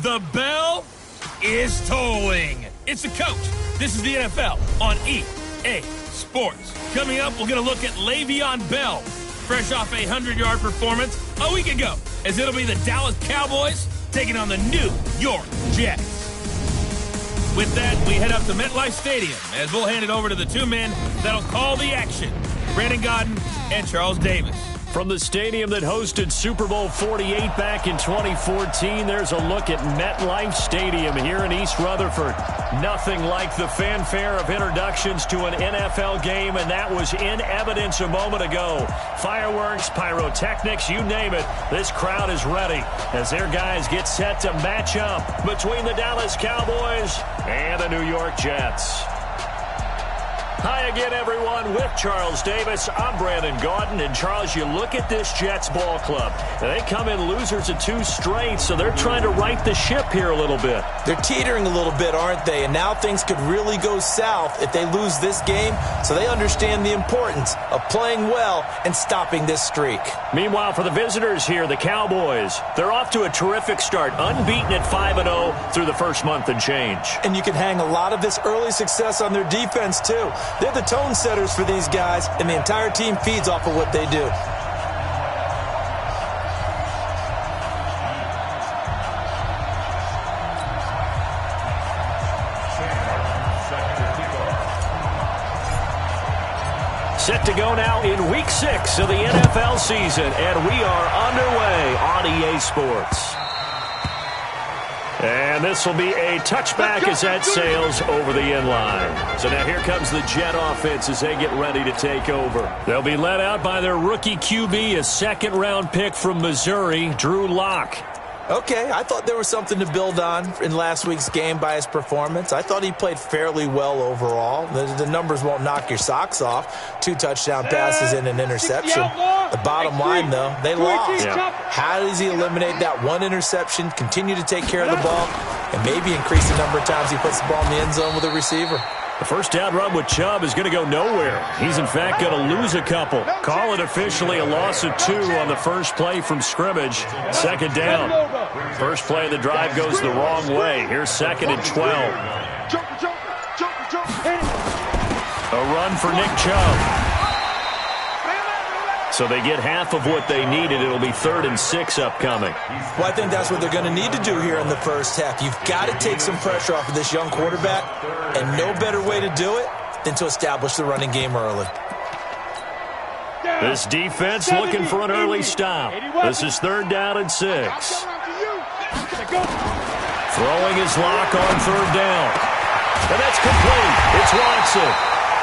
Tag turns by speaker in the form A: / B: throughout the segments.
A: The bell is tolling. It's the coach. This is the NFL on EA Sports. Coming up, we're going to look at Le'Veon Bell, fresh off a 100-yard performance a week ago, as it'll be the Dallas Cowboys taking on the New York Jets. With that, we head up to MetLife Stadium as we'll hand it over to the two men that'll call the action, Brandon Gaudin and Charles Davis.
B: From the stadium that hosted Super Bowl 48 back in 2014, there's a look at MetLife Stadium here in East Rutherford. Nothing like the fanfare of introductions to an NFL game, and that was in evidence a moment ago. Fireworks, pyrotechnics, you name it. This crowd is ready as their guys get set to match up between the Dallas Cowboys and the New York Jets. Hi again, everyone. With Charles Davis, I'm Brandon Gaudin. And, Charles, you look at this Jets ball club. They come in losers of 2 straight, so they're trying to right the ship here a little bit.
C: They're teetering a little bit, aren't they? And now things could really go south if they lose this game, so they understand the importance of playing well and stopping this streak.
B: Meanwhile, for the visitors here, the Cowboys, they're off to a terrific start, unbeaten at 5-0 through the first month and change.
C: And you can hang a lot of this early success on their defense, too. They're the tone setters for these guys, and the entire team feeds off of what they do.
B: Set to go now in Week 6 of the NFL season, and we are underway on EA Sports. And this will be a touchback as that sails over the end line. So now here comes the Jet offense as they get ready to take over. They'll be led out by their rookie QB, a second-round pick from Missouri, Drew Lock.
C: Okay, I thought there was something to build on in last week's game by his performance. I thought he played fairly well overall. The numbers won't knock your socks off. 2 touchdown passes and an interception. The bottom line, though, they lost.
B: Yeah.
C: How does he eliminate that 1 interception, continue to take care of the ball, and maybe increase the number of times he puts the ball in the end zone with a receiver?
B: The first down run with Chubb is going to go nowhere. He's, in fact, going to lose a couple. Call it officially a loss of 2 on the first play from scrimmage. Second down. First play of the drive goes the wrong way. Here's 2nd and 12. A run for Nick Chubb. So they get half of what they needed. It'll be 3rd and 6 upcoming.
C: Well, I think that's what they're going to need to do here in the first half. You've got to take some pressure off of this young quarterback, and no better way to do it than to establish the running game early.
B: This defense looking for an early stop. This is 3rd down and 6. Throwing his Lock on 3rd down. And that's complete. It's Watson.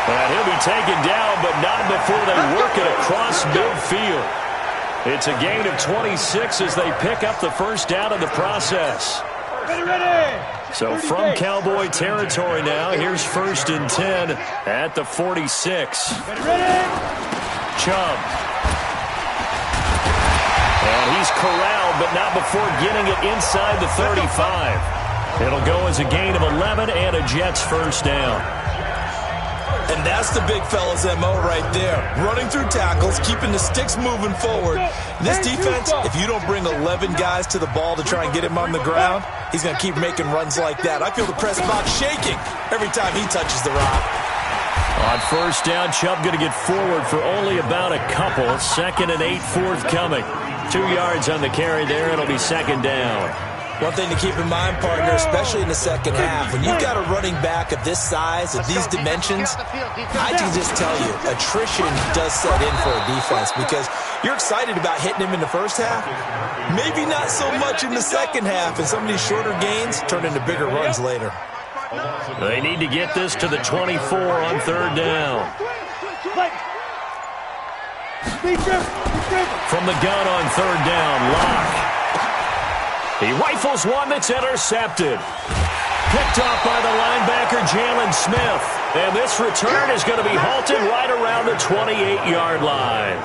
B: And he'll be taken down, but not before they work it across midfield. It's a gain of 26 as they pick up the first down in the process. So from Cowboy territory now, here's 1st and 10 at the 46. Chubb. And he's corralled, but not before getting it inside the 35. It'll go as a gain of 11 and a Jets first down.
C: And that's the big fella's MO right there. Running through tackles, keeping the sticks moving forward. This defense, if you don't bring 11 guys to the ball to try and get him on the ground, he's going to keep making runs like that. I feel the press box shaking every time he touches the rock.
B: On first down, Chubb going to get forward for only about a couple. 2nd and 8 forthcoming. 2 yards on the carry there. It'll be 2nd down.
C: One thing to keep in mind, partner, especially in the second half, when you've got a running back of this size, of these dimensions, I can just tell you, attrition does set in for a defense because you're excited about hitting him in the first half. Maybe not so much in the second half, and some of these shorter gains turn into bigger runs later.
B: They need to get this to the 24 on 3rd down. From the gun on 3rd down, Lock. He rifles one that's intercepted. Picked off by the linebacker, Jalen Smith. And this return is going to be halted right around the 28-yard line.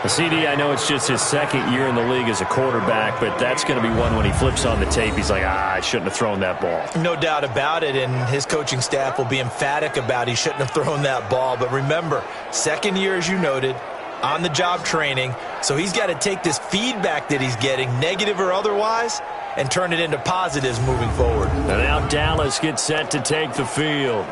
B: CD, I know it's just his 2nd year in the league as a quarterback, but that's going to be one when he flips on the tape, he's like, I shouldn't have thrown that ball.
C: No doubt about it, and his coaching staff will be emphatic about he shouldn't have thrown that ball. But remember, 2nd year, as you noted, on-the-job training, so he's got to take this feedback that he's getting, negative or otherwise, and turn it into positives moving forward.
B: And now Dallas gets set to take the field.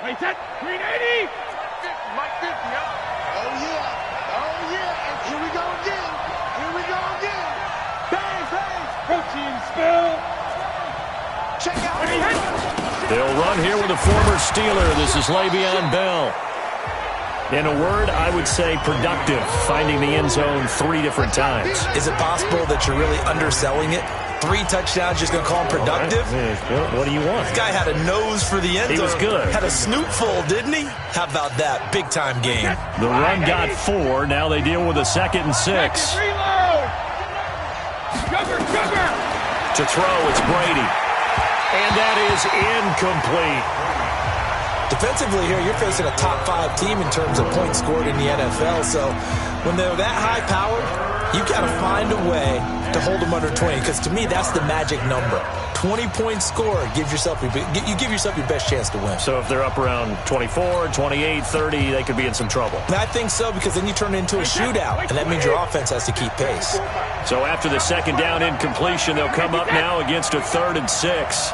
D: Wait, that 380!
E: Mike 50, huh? Oh, yeah. Oh, yeah. And here we go again. Here we go again.
D: Bang, bang! Protein spill!
E: Check out.
B: They'll run here with a former Steeler. This is Le'Veon Bell. In a word, I would say productive, finding the end zone 3 different times.
C: Is it possible that you're really underselling it? 3 touchdowns, just going to call him productive?
B: What do you want?
C: This guy had a nose for the end zone.
B: He was good.
C: Had a snootful, didn't he? How about that? Big-time game.
B: The run got 4. Now they deal with a 2nd and 6.
D: Reload! Sugar!
B: To throw, it's Brady. And that is incomplete.
C: Defensively here, you're facing a top 5 team in terms of points scored in the NFL. So when they're that high-powered, you've got to find a way to hold them under 20. Because to me, that's the magic number. 20 points scored, you give yourself your best chance to win.
B: So if they're up around 24, 28, 30, they could be in some trouble.
C: And I think so, because then you turn it into a shootout, and that means your offense has to keep pace.
B: So after the 2nd down incompletion, they'll come up now against a 3rd and 6.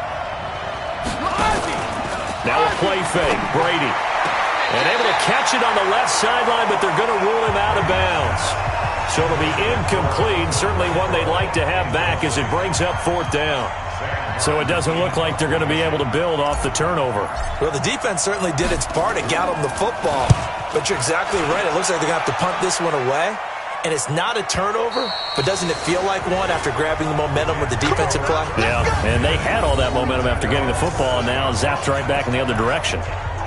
B: Now a play fake, Brady. And able to catch it on the left sideline, but they're going to rule him out of bounds. So it'll be incomplete, certainly one they'd like to have back as it brings up 4th down. So it doesn't look like they're going to be able to build off the turnover.
C: Well, the defense certainly did its part. It got them the football. But you're exactly right. It looks like they're going to have to punt this one away. And it's not a turnover, but doesn't it feel like one after grabbing the momentum with the defensive play?
B: Yeah, and they had all that momentum after getting the football, and now zapped right back in the other direction.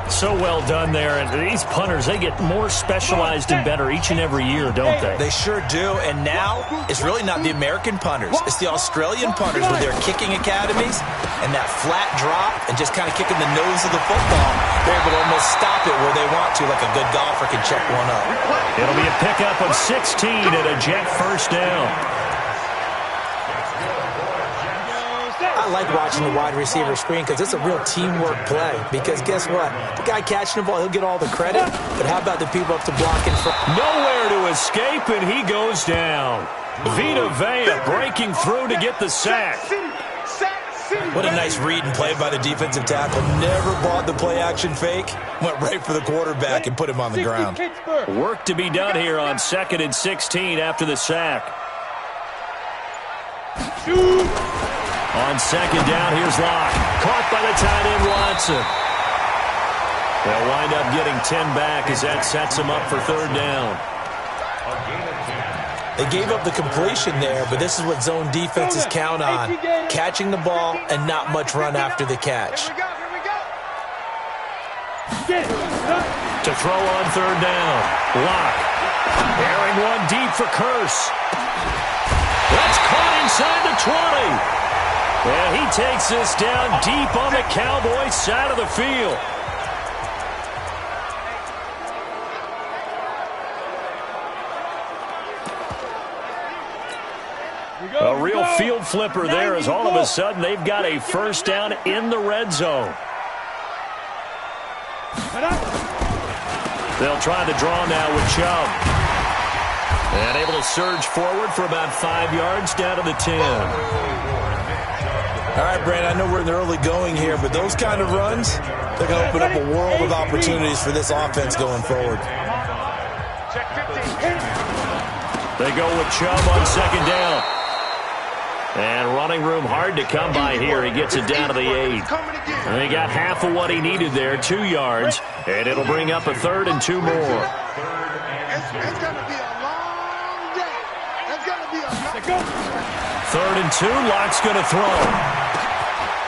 B: So well done there, and these punters, they get more specialized and better each and every year, don't they?
C: They sure do, and now it's really not the American punters. It's the Australian punters with their kicking academies and that flat drop and just kind of kicking the nose of the football. They're able to almost stop it where they want to, like a good golfer can check one up.
B: It'll be a pickup of 16 and a jet 1st down.
C: I like watching the wide receiver screen because it's a real teamwork play. Because guess what? The guy catching the ball, he'll get all the credit. But how about the people up to block in front?
B: Nowhere to escape, and he goes down. Vita Vea breaking through to get the sack.
C: What a nice read and play by the defensive tackle. Never bought the play-action fake. Went right for the quarterback and put him on the ground.
B: Work to be done here on 2nd and 16 after the sack. On 2nd down, here's Locke. Caught by the tight end, Watson. They'll wind up getting 10 back as that sets them up for 3rd down.
C: They gave up the completion there, but this is what zone defenses count on. Catching the ball and not much run after the catch.
B: To throw on 3rd down. Locke. Airing one deep for Curse. That's caught inside the 20. And he takes this down deep on the Cowboys side of the field. A real field flipper there as all of a sudden they've got a 1st down in the red zone. They'll try the draw now with Chubb. And able to surge forward for about 5 yards down to the 10.
C: All right, Brandon, I know we're in the early going here, but those kind of runs, they're going to open up a world of opportunities for this offense going forward.
B: They go with Chubb on 2nd down. And running room hard to come by here. He gets it down to the 8. And he got half of what he needed there, 2 yards. And it'll bring up a 3rd and 2 more.
E: It's going to be a long day. It's going to be a long day.
B: 3rd and 2, Locke's going to throw.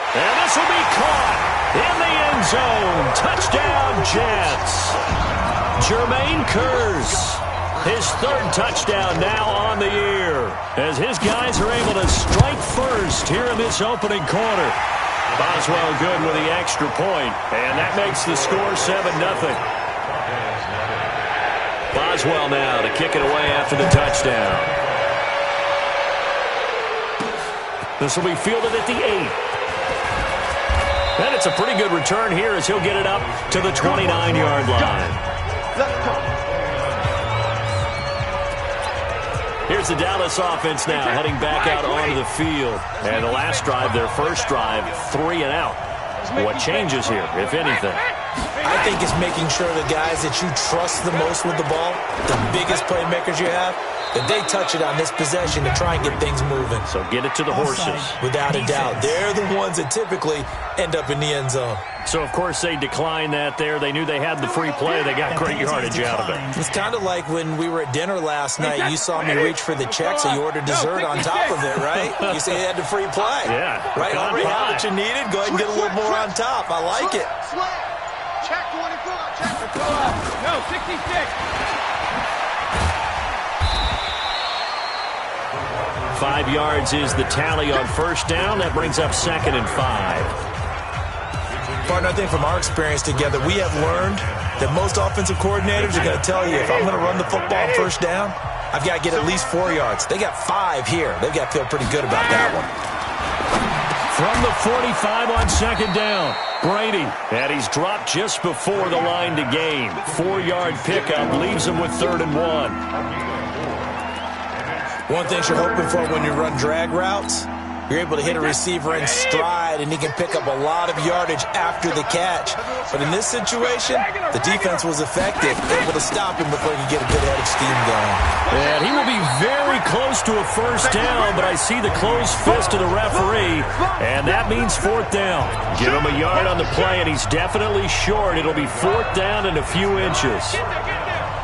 B: And this will be caught in the end zone. Touchdown, Jets. Jermaine Kearse. His 3rd touchdown now on the year as his guys are able to strike first here in this opening quarter. Boswell good with the extra point, and that makes the score 7-0. Boswell now to kick it away after the touchdown. This will be fielded at the 8. And it's a pretty good return here as he'll get it up to the 29-yard line.
E: Let's go.
B: Here's the Dallas offense now, heading back out onto the field. And the last drive, their first drive, 3 and out. What changes here, if anything?
C: I think it's making sure the guys that you trust the most with the ball, the biggest playmakers you have, that they touch it on this possession to try and get things moving.
B: So get it to the horses.
C: Without a doubt. They're the ones that typically end up in the end zone.
B: So, of course, they declined that there. They knew they had the free play. They got great yardage out of it.
C: It's kind of like when we were at dinner last night. You saw me reach for the check, so you ordered dessert on top of it, right? You say you had the free play.
B: Yeah.
C: Right? Already have what you needed. Go ahead and get a little more on top. I like it.
E: Check 24. Check 24.
D: No, 66.
B: 5 yards is the tally on first down. That brings up 2nd and 5.
C: Partner, I think from our experience together, we have learned that most offensive coordinators are going to tell you, if I'm going to run the football on first down, I've got to get at least 4 yards. They got 5 here. They've got to feel pretty good about that one.
B: From the 45 on 2nd down, Brady. And he's dropped just before the line to gain. 4-yard pickup leaves him with 3rd and 1.
C: One thing you're hoping for when you run drag routes, you're able to hit a receiver in stride, and he can pick up a lot of yardage after the catch. But in this situation, the defense was effective, able to stop him before he could get a good head of steam going.
B: And he will be very close to a first down, but I see the closed fist of the referee, and that means 4th down. Give him a yard on the play, and he's definitely short. It'll be 4th down and a few inches.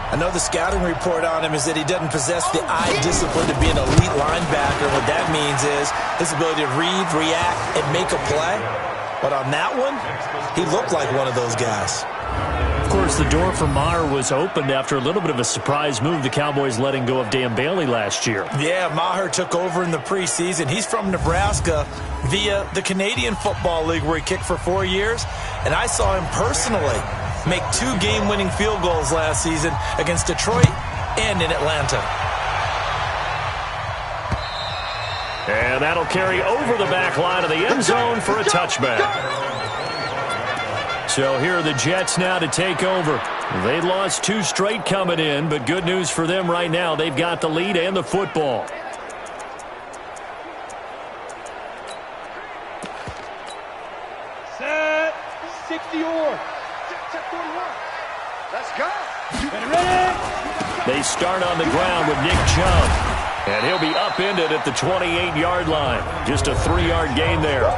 C: I know the scouting report on him is that he doesn't possess the eye discipline to be an elite linebacker. What that means is his ability to read, react, and make a play. But on that one, he looked like one of those guys.
B: Of course, the door for Maher was opened after a little bit of a surprise move, the Cowboys letting go of Dan Bailey last year.
C: Yeah, Maher took over in the preseason. He's from Nebraska via the Canadian Football League, where he kicked for 4 years. And I saw him personally make 2 game-winning field goals last season against Detroit and in Atlanta.
B: And that'll carry over the back line of the end zone for a touchback. So here are the Jets now to take over. They lost 2 straight coming in, but good news for them right now. They've got the lead and the football.
D: Set. 60 or.
E: Check 41. Let's go.
D: Ready?
B: They start on the ground with Nick Chubb. And he'll be upended at the 28-yard line. Just a 3-yard gain there.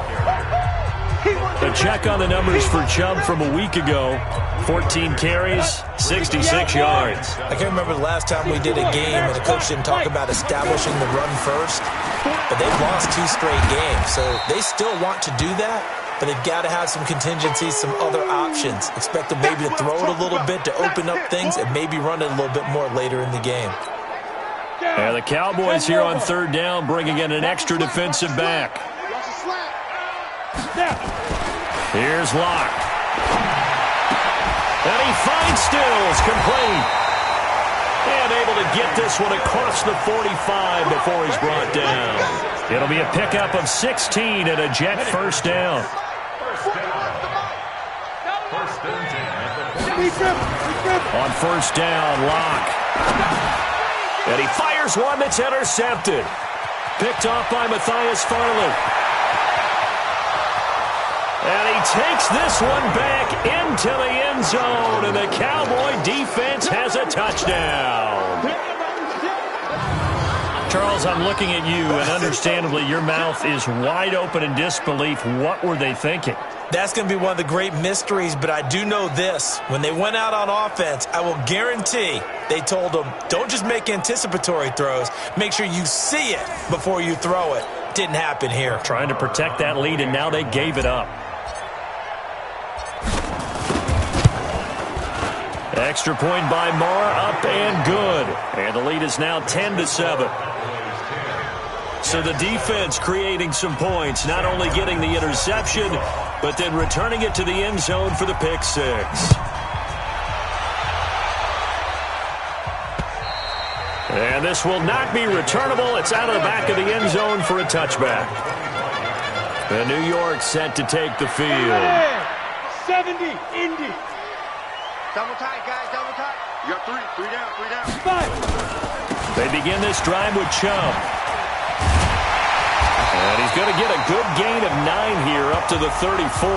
B: A check on the numbers for Chubb from a week ago. 14 carries, 66 yards.
C: I can't remember the last time we did a game and the coach didn't talk about establishing the run first. But they've lost 2 straight games, so they still want to do that. But they've got to have some contingencies, some other options. Expect them maybe to throw it a little bit to open up things and maybe run it a little bit more later in the game.
B: And the Cowboys here on 3rd down, bringing in an extra defensive back. Here's Locke. And he finds Stills, complete. And able to get this one across the 45 before he's brought down. It'll be a pickup of 16 and a Jet first down. On first down, Locke. And he fires one that's intercepted. Picked off by Matthias Farley. And he takes this one back into the end zone, and the Cowboy defense has a touchdown. Charles, I'm looking at you, and understandably, your mouth is wide open in disbelief. What were they thinking?
C: That's going to be one of the great mysteries, but I do know this. When they went out on offense, I will guarantee they told them, don't just make anticipatory throws. Make sure you see it before you throw it. Didn't happen here.
B: Trying to protect that lead, and now they gave it up. Extra point by Maher, up and good. And the lead is now 10-7. So the defense creating some points, not only getting the interception, but then returning it to the end zone for the pick six. And this will not be returnable. It's out of the back of the end zone for a touchback. And New York set to take the field.
D: 70, Indy.
E: Double tight, guys, double tight. You got three. Three down.
B: They begin this drive with Chubb. And he's going to get a good gain of 9 here up to the 34.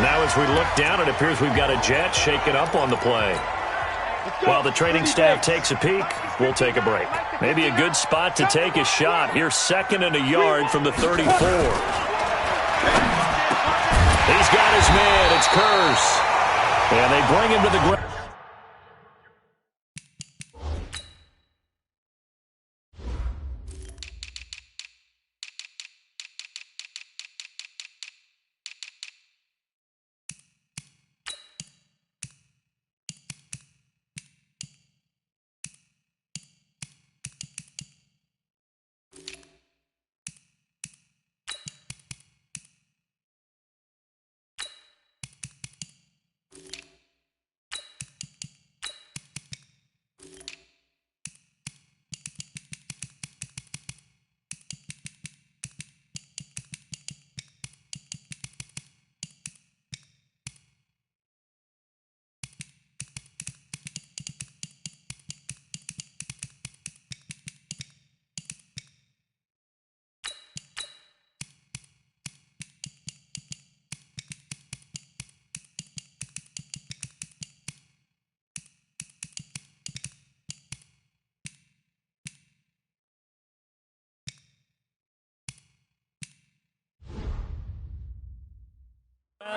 B: Now as we look down, it appears we've got a jet shaken up on the play. While the training staff takes a peek, we'll take a break. Maybe a good spot to take a shot. Here's 2nd and a yard from the 34. He's got his man. It's Curse. And they bring him to the ground.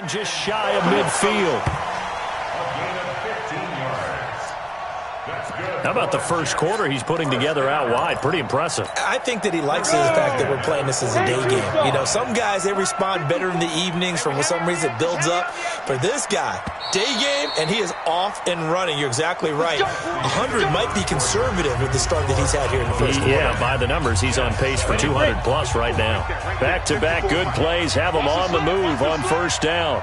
B: Just shy of midfield. How about the first quarter he's putting together out wide? Pretty impressive.
C: I think that he likes the fact that we're playing this as a day game. You know, some guys, they respond better in the evenings. For some reason, it builds up. For this guy, day game, and he is off and running. You're exactly right. 100 might be conservative with the start that he's had here in the first quarter.
B: Yeah, by the numbers, he's on pace for 200-plus right now. Back-to-back good plays have him on the move on first down.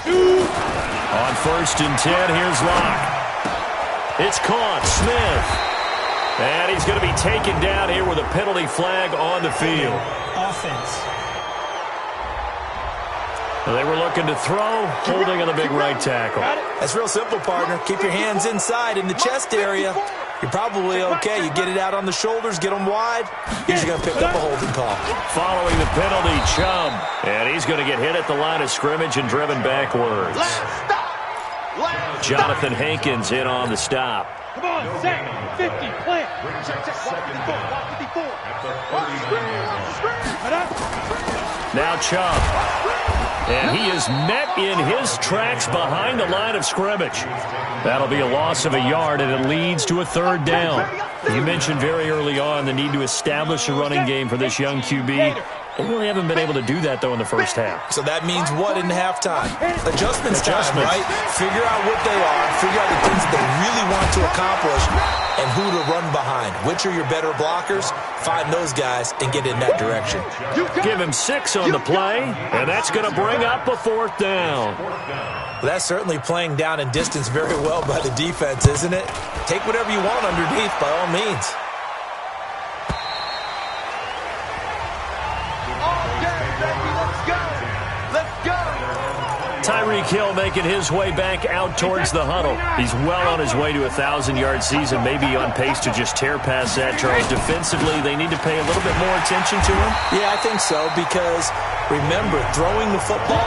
B: On 1st and 10, here's Locke. It's caught. Smith. And he's going to be taken down here with a penalty flag on the field.
C: Offense.
B: They were looking to throw, holding on the big right tackle.
C: That's real simple, partner. Keep your hands inside in the chest area. You're probably okay. You get it out on the shoulders, get them wide. He's going to pick up a holding call.
B: Following the penalty, Chubb. And he's going to get hit at the line of scrimmage and driven backwards. Jonathan Hankins in on the stop.
D: Come on, set. 50, plant.
B: Now Chubb. And he is met in his tracks behind the line of scrimmage. That'll be a loss of a yard, and it leads to a 3rd down. You mentioned very early on the need to establish a running game for this young QB. They really haven't been able to do that, though, in the first half.
C: So that means what in halftime? Adjustments time, right? Figure out what they are, figure out the things they really want to accomplish, and who to run behind. Which are your better blockers? Find those guys and get in that direction.
B: Give him 6 on the play, and that's going to bring up a 4th down.
C: Well, that's certainly playing down in distance very well by the defense, isn't it? Take whatever you want underneath, by all means.
B: Tyreek Hill making his way back out towards the huddle. He's well on his way to a 1,000-yard season, maybe on pace to just tear past that, Charles. Defensively, they need to pay a little bit more attention to him.
C: Yeah, I think so, because remember, throwing the football,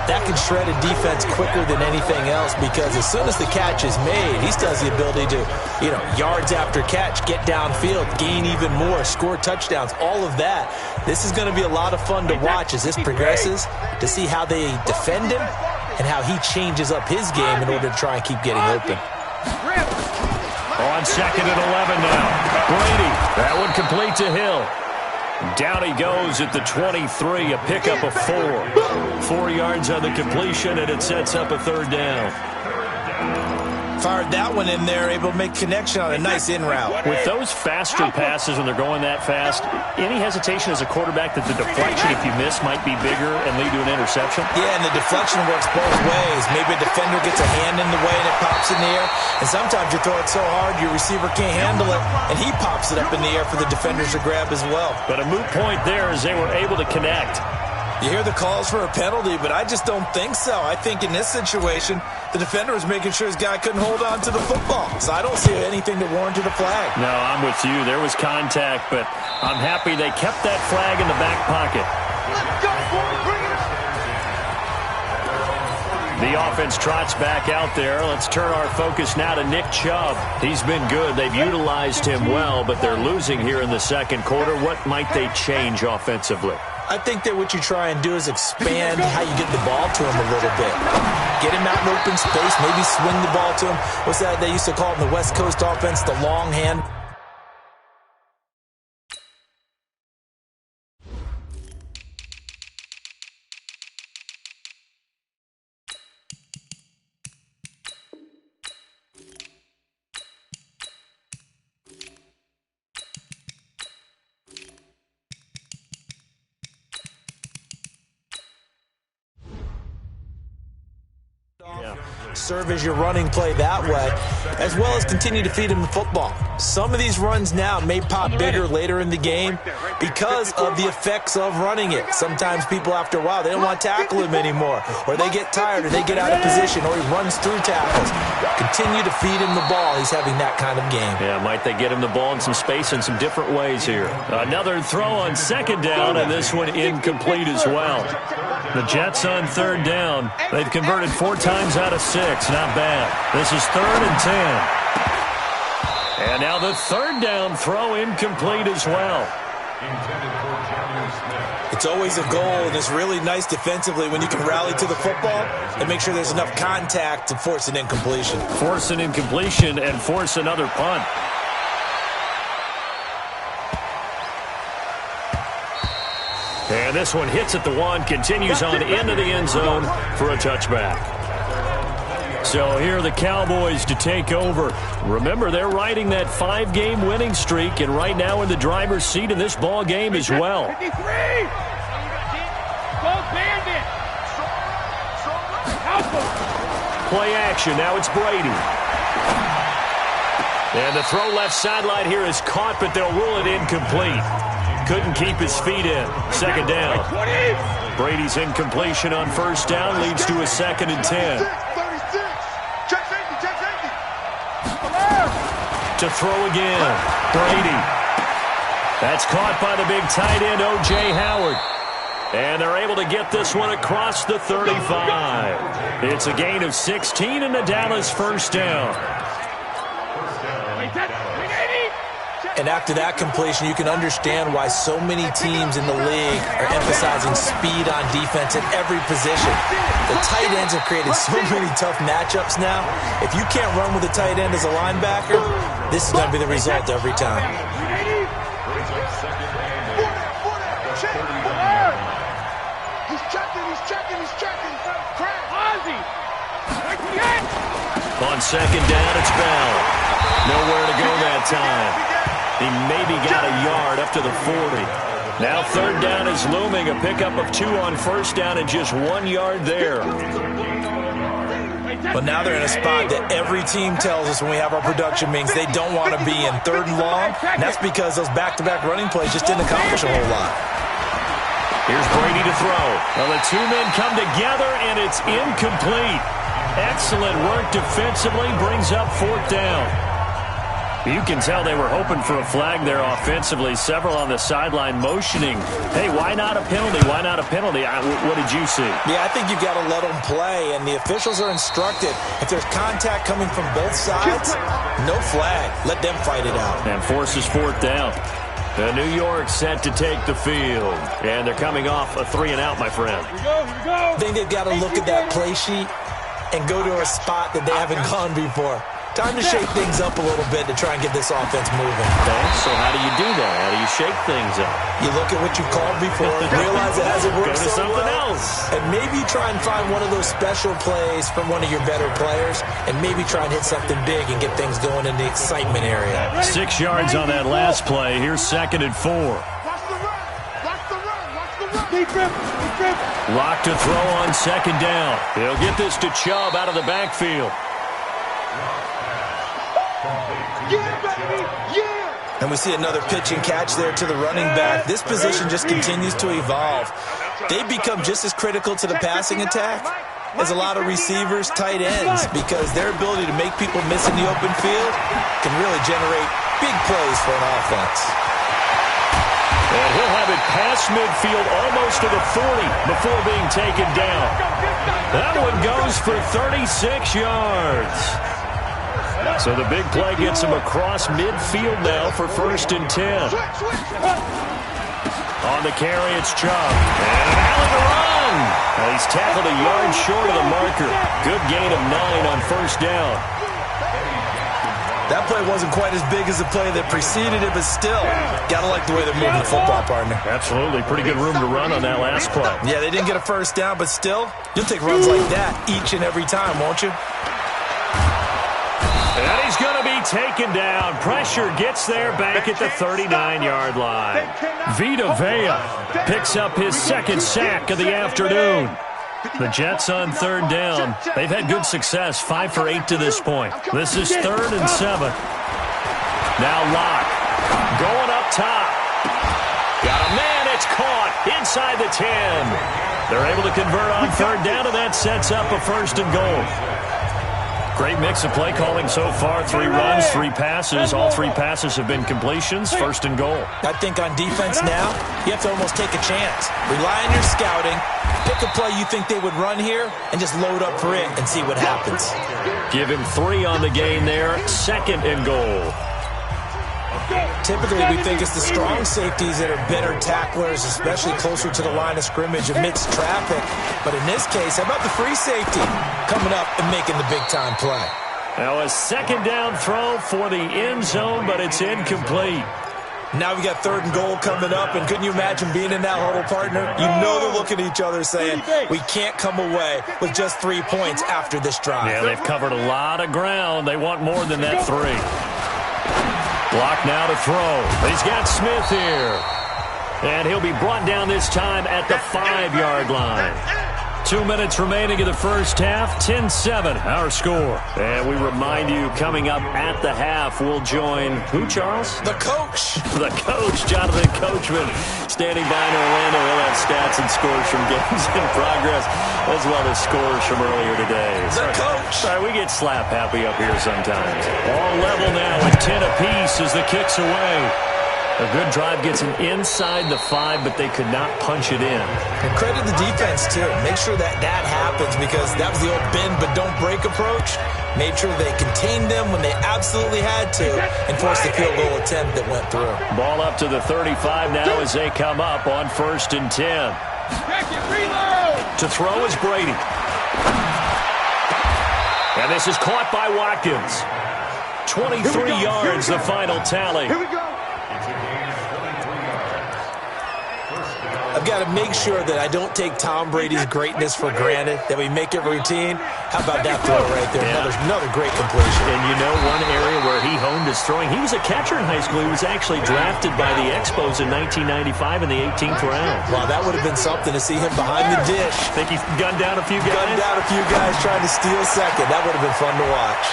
C: that can shred a defense quicker than anything else, because as soon as the catch is made, he still has the ability to, yards after catch, get downfield, gain even more, score touchdowns, all of that. This is going to be a lot of fun to watch as this progresses, to see how they defend him and how he changes up his game in order to try and keep getting open.
B: On 2nd and 11 now. Brady, that one complete to Hill. Down he goes at the 23, a pickup of 4. 4 yards on the completion, and it sets up a 3rd down.
C: Fired that one in there, able to make connection on a nice in route.
B: With those faster passes when they're going that fast, any hesitation as a quarterback that the deflection, if you miss, might be bigger and lead to an interception?
C: Yeah, and the deflection works both ways. Maybe a defender gets a hand in the way and it pops in the air, and sometimes you throw it so hard your receiver can't handle it, and he pops it up in the air for the defenders to grab as well.
B: But a moot point there as they were able to connect.
C: You hear the calls for a penalty, but I just don't think so. I think in this situation, the defender was making sure his guy couldn't hold on to the football. So I don't see anything to warrant a flag.
B: No, I'm with you. There was contact, but I'm happy they kept that flag in the back pocket.
E: Let's go, boy. Bring it up.
B: The offense trots back out there. Let's turn our focus now to Nick Chubb. He's been good. They've utilized him well, but they're losing here in the second quarter. What might they change offensively?
C: I think that what you try and do is expand how you get the ball to him a little bit. Get him out in open space, maybe swing the ball to him. What's that they used to call it in the West Coast offense, the long hand? Serve as your running play that way, as well as continue to feed him the football. Some of these runs now may pop bigger later in the game because of the effects of running it. Sometimes people, after a while, they don't want to tackle him anymore, or they get tired, or they get out of position, or he runs through tackles. Continue to feed him the ball. He's having that kind of game.
B: Yeah, might they get him the ball in some space in some different ways here. Another throw on second down, and this one incomplete as well. The Jets on third down. They've converted 4 times out of 6. Not bad. This is 3rd and 10. And now the third down throw incomplete as well.
C: It's always a goal, and it's really nice defensively when you can rally to the football and make sure there's enough contact to force an incompletion.
B: Force an incompletion and force another punt. And this one hits at the 1, continues on into the end zone for a touchback. So here are the Cowboys to take over. Remember, they're riding that 5-game winning streak, and right now in the driver's seat in this ball game as well.
D: 53! Go Bandit!
B: Play action. Now it's Brady. And the throw left sideline here is caught, but they'll rule it incomplete. Couldn't keep his feet in. Second down. Brady's incompletion on first down leads to a 2nd and 10. To throw again. Brady. That's caught by the big tight end, O.J. Howard. And they're able to get this one across the 35. It's a gain of 16 and a Dallas first down.
C: And after that completion, you can understand why so many teams in the league are emphasizing speed on defense at every position. The tight ends have created so many tough matchups now. If you can't run with a tight end as a linebacker, this is going to be the result every time.
E: He's checking.
B: On second down, it's Bell. Nowhere to go that time. He maybe got a yard up to the 40. Now third down is looming. A pickup of 2 on first down and just 1 yard there.
C: But now they're in a spot that every team tells us when we have our production meetings they don't want to be in, 3rd and long. And that's because those back-to-back running plays just didn't accomplish a whole lot.
B: Here's Brady to throw. Well, the 2 men come together, and it's incomplete. Excellent work defensively, brings up 4th down. You can tell they were hoping for a flag there offensively. Several on the sideline motioning, hey, why not a penalty? Why not a penalty? What did you see?
C: Yeah, I think you've got to let them play, and the officials are instructed. If there's contact coming from both sides, no flag. Let them fight it out.
B: And forces 4th down. New York set to take the field. And they're coming off a 3-and-out, my friend.
D: Here we go.
C: I think they've got to look at that play sheet and go to a spot that they haven't gone before. Time to shake things up a little bit to try and get this offense moving.
B: Okay, so how do you do that? How do you shake things up?
C: You look at what you've called before, realize it hasn't worked so
B: something
C: well,
B: else.
C: and maybe try and find one of those special plays from one of your better players, and maybe try and hit something big and get things going in the excitement area.
B: 6 yards on that last play. Here's 2nd and 4. Lock to throw on second down. He'll get this to Chubb out of the backfield.
C: And we see another pitch and catch there to the running back. This position just continues to evolve. they become just as critical to the passing attack as a lot of receivers, tight ends, because their ability to make people miss in the open field can really generate big plays for an offense.
B: And he'll have it past midfield almost to the 40 before being taken down. That one goes for 36 yards. So the big play gets him across midfield now for 1st and 10. On the carry, it's Chubb. And an alley to run. He's tackled a yard short of the marker. Good gain of 9 on 1st down.
C: That play wasn't quite as big as the play that preceded it, but still, gotta like the way they're moving the football, partner.
B: Absolutely. Pretty good room to run on that last play.
C: Yeah, they didn't get a 1st down, but still, you'll take runs like that each and every time, won't you?
B: And he's going to be taken down. Pressure gets there back at the 39-yard line. Vita Vea picks up his 2nd sack of the afternoon. The Jets on 3rd down. They've had good success, 5 for 8 to this point. This is 3rd and 7. Now Locke going up top. Got a man, it's caught inside the 10. They're able to convert on 3rd down, and that sets up a 1st and goal. Great mix of play calling so far. 3 runs, 3 passes. All 3 passes have been completions. 1st and goal.
C: I think on defense now, you have to almost take a chance. Rely on your scouting. Pick a play you think they would run here and just load up for it and see what happens.
B: Give him 3 on the gain there. 2nd and goal.
C: Typically, we think it's the strong safeties that are better tacklers, especially closer to the line of scrimmage amidst traffic. But in this case, how about the free safety coming up and making the big-time play?
B: Now a 2nd down throw for the end zone, but it's incomplete.
C: Now we got 3rd and goal coming up, and couldn't you imagine being in that huddle, partner? You know they're looking at each other saying, we can't come away with just 3 points after this drive.
B: Yeah, they've covered a lot of ground. They want more than that 3. Block now to throw. He's got Smith here. And he'll be brought down this time at the 5-yard line. 2 minutes remaining in the first half. 10-7, our score. And we remind you, coming up at the half, we'll join who, Charles?
C: The coach.
B: The coach, Jonathan Coachman, standing by in Orlando. He'll have stats and scores from games in progress, as well as scores from earlier today.
C: The coach.
B: Sorry, we get slap happy up here sometimes. All level now at 10 apiece as the kick's away. A good drive gets him inside the 5, but they could not punch it in.
C: And credit the defense, too. Make sure that happens, because that was the old bend but don't break approach. Made sure they contained them when they absolutely had to and forced the field goal attempt that went through.
B: Ball up to the 35 now as they come up on 1st and 10. To throw is Brady. And this is caught by Watkins. 23 yards, the final tally.
E: Here we go.
C: I've got to make sure that I don't take Tom Brady's greatness for granted, that we make it routine. How about that throw right there?
B: Yeah.
C: Another great completion.
B: And you know one area where he honed his throwing, he was a catcher in high school. He was actually drafted by the Expos in 1995 in the 18th round.
C: Wow, that would have been something to see him behind the dish.
B: Think he's gunned down a few guys?
C: Gunned down a few guys trying to steal second. That would have been fun to watch.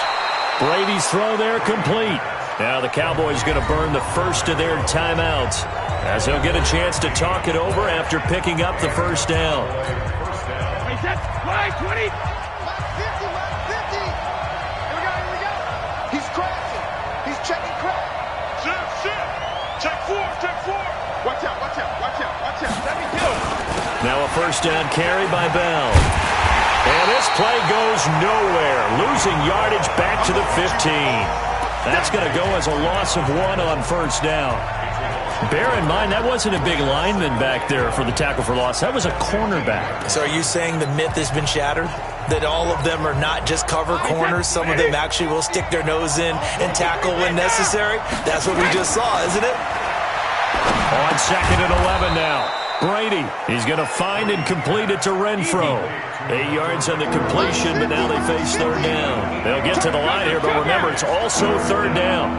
B: Brady's throw there complete. Now the Cowboys going to burn the first of their timeouts, as they'll get a chance to talk it over after picking up the 1st down.
E: Right, 20. 50, 50. Here we go. He's crashing. He's checking crack. Sit. Check 4. Watch out. Let me go.
B: Now a 1st down carry by Bell. And this play goes nowhere, losing yardage back to the 15. That's going to go as a loss of 1 on 1st down. Bear in mind, that wasn't a big lineman back there for the tackle for loss. That was a cornerback.
C: So are you saying the myth has been shattered? That all of them are not just cover corners? Some of them actually will stick their nose in and tackle when necessary? That's what we just saw, isn't it?
B: On 2nd and 11 now. Brady, he's going to find and complete it to Renfro. 8 yards on the completion, but now they face 3rd down. They'll get to the line here, but remember, it's also 3rd down.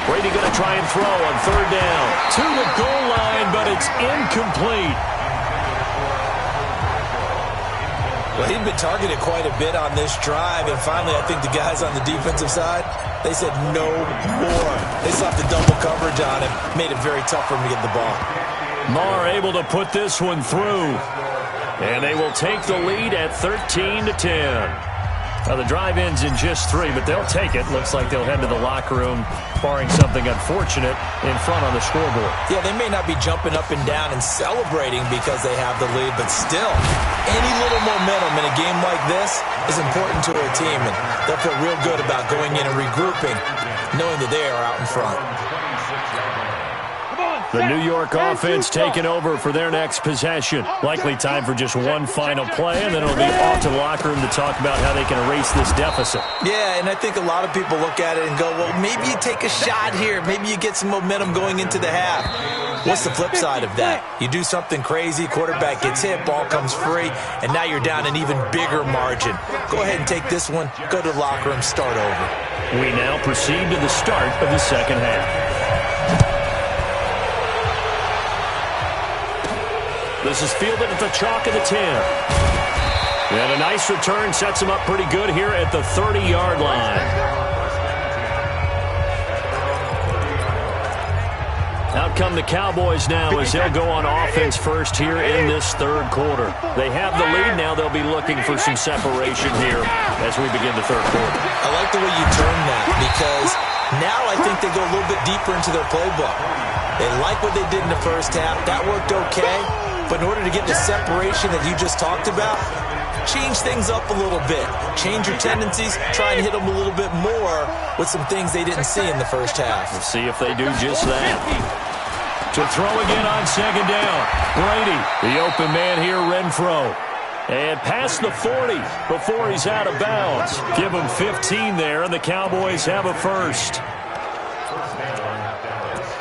B: Brady going to try and throw on 3rd down. To the goal line, but it's incomplete.
C: Well, he'd been targeted quite a bit on this drive, and finally I think the guys on the defensive side, they said no more. They slapped the double coverage on him, made it very tough for him to get the ball.
B: Marr able to put this one through. And they will take the lead at 13-10. Now the drive ends in just 3, but they'll take it. Looks like they'll head to the locker room, barring something unfortunate, in front on the scoreboard. Yeah, they may not be jumping up and down and celebrating because they have the lead, but still, any little momentum in a game like this is important to a team, and they'll feel real good about going in and regrouping, knowing that they are out in front. The New York offense taking over for their next possession. Likely time for just one final play, and then it'll be off to the locker room to talk about how they can erase this deficit. Yeah, and I think a lot of people look at it and go, well, maybe you take a shot here. Maybe you get some momentum going into the half. What's the flip side of that? You do something crazy, quarterback gets hit, ball comes free, and now you're down an even bigger margin. Go ahead and take this one, go to the locker room, start over. We now proceed to the start of the second half. This is fielded at the chalk of the 10. And a nice return sets him up pretty good here at the 30-yard line. Out come the Cowboys now as they'll go on offense first here in this third quarter. They have the lead now. They'll be looking for some separation here as we begin the third quarter. I like the way you turn that because now I think they go a little bit deeper into their playbook. They like what they did in the first half. That worked okay. But in order to get the separation that you just talked about, change things up a little bit. Change your tendencies. Try and hit them a little bit more with some things they didn't see in the first half. We'll see if they do just that. To throw again on second down. Brady, the open man here, Renfro. And past the 40 before he's out of bounds. Give him 15 there, and the Cowboys have a first.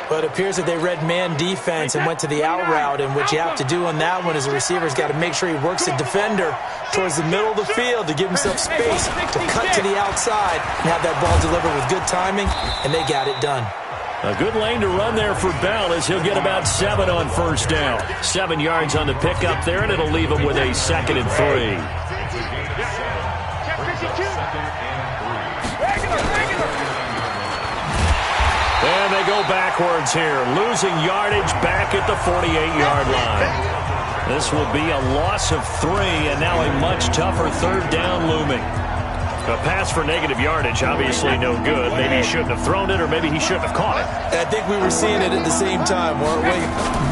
B: But it appears that they read man defense and went to the out route, and what you have to do on that one is the receiver's got to make sure he works the defender towards the middle of the field to give himself space to cut to the outside and have that ball delivered with good timing, and they got it done. A good lane to run there for Bell as he'll get about 7 on first down. 7 yards on the pickup there, and it'll leave him with a 2nd and 3. And they go backwards here, losing yardage back at the 48-yard line. This will be a loss of 3, and now a much tougher third down looming. A pass for negative yardage, obviously no good. Maybe he shouldn't have thrown it, or maybe he shouldn't have caught it. I think we were seeing it at the same time, weren't we?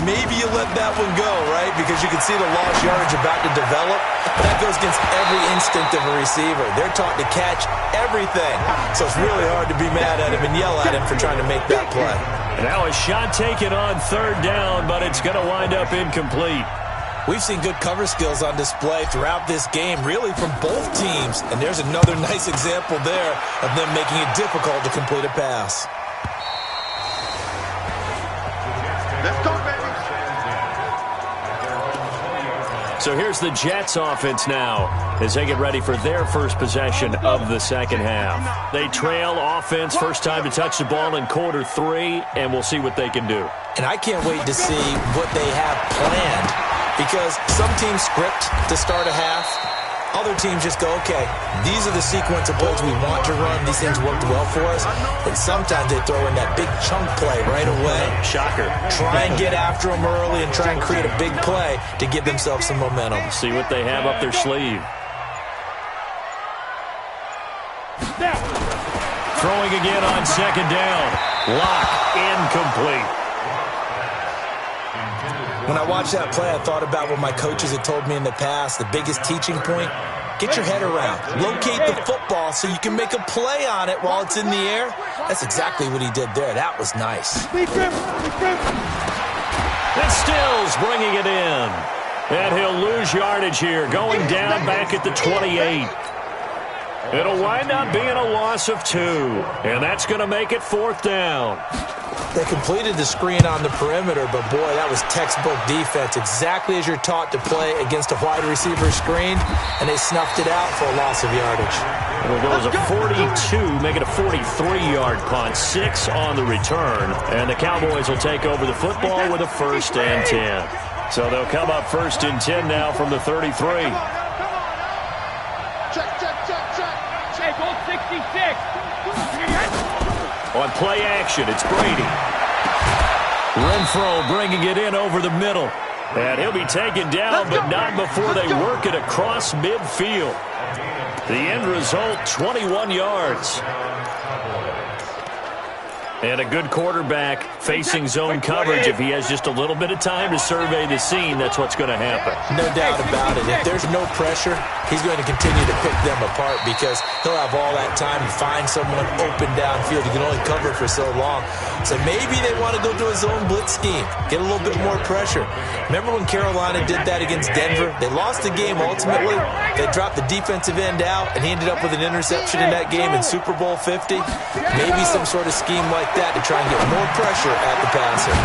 B: Maybe you let that one go, right? Because you can see the lost yardage about to develop. But that goes against every instinct of a receiver. They're taught to catch everything. So it's really hard to be mad at him and yell at him for trying to make that play. And now a shot taken on third down, but it's going to wind up incomplete. We've seen good cover skills on display throughout this game, really from both teams. And there's another nice example there of them making it difficult to complete a pass.
E: Let's go, baby.
B: So here's the Jets offense now as they get ready for their first possession of the second half. They trail offense, first time to touch the ball in quarter 3, and we'll see what they can do. And I can't wait to see what they have planned. Because some teams script to start a half. Other teams just go, okay, these are the sequence of plays we want to run. These things worked well for us. And sometimes they throw in that big chunk play right away. Shocker. Try and get after them early and try and create a big play to give themselves some momentum. See what they have up their sleeve. Throwing again on second down. Lock incomplete. When I watched that play, I thought about what my coaches had told me in the past. The biggest teaching point, get your head around. Locate the football so you can make a play on it while it's in the air. That's exactly what he did there. That was nice. And Stills bringing it in. And he'll lose yardage here, going down back at the 28. It'll wind up being a loss of 2. And that's going to make it 4th down. They completed the screen on the perimeter, but boy, that was textbook defense, exactly as you're taught to play against a wide receiver screen, and they snuffed it out for a loss of yardage. And it goes a 42, make it a 43-yard punt, 6 on the return, and the Cowboys will take over the football with a 1st and 10. So they'll come up 1st and 10 now from the 33.
D: Check, all 66.
B: On play action, it's Brady. Renfro bringing it in over the middle. And he'll be taken down, but not before they work it across midfield. The end result, 21 yards. And a good quarterback facing zone coverage. If he has just a little bit of time to survey the scene, that's what's going to happen.
C: No doubt about it. If there's no pressure, he's going to continue to pick them apart because he'll have all that time to find someone open downfield. He can only cover for so long. So maybe they want to go to a zone blitz scheme, get a little bit more pressure. Remember when Carolina did that against Denver? They lost the game ultimately. They dropped the defensive end out, and he ended up with an interception in that game in Super Bowl 50. Maybe some sort of scheme like that to try and get more pressure at the passer.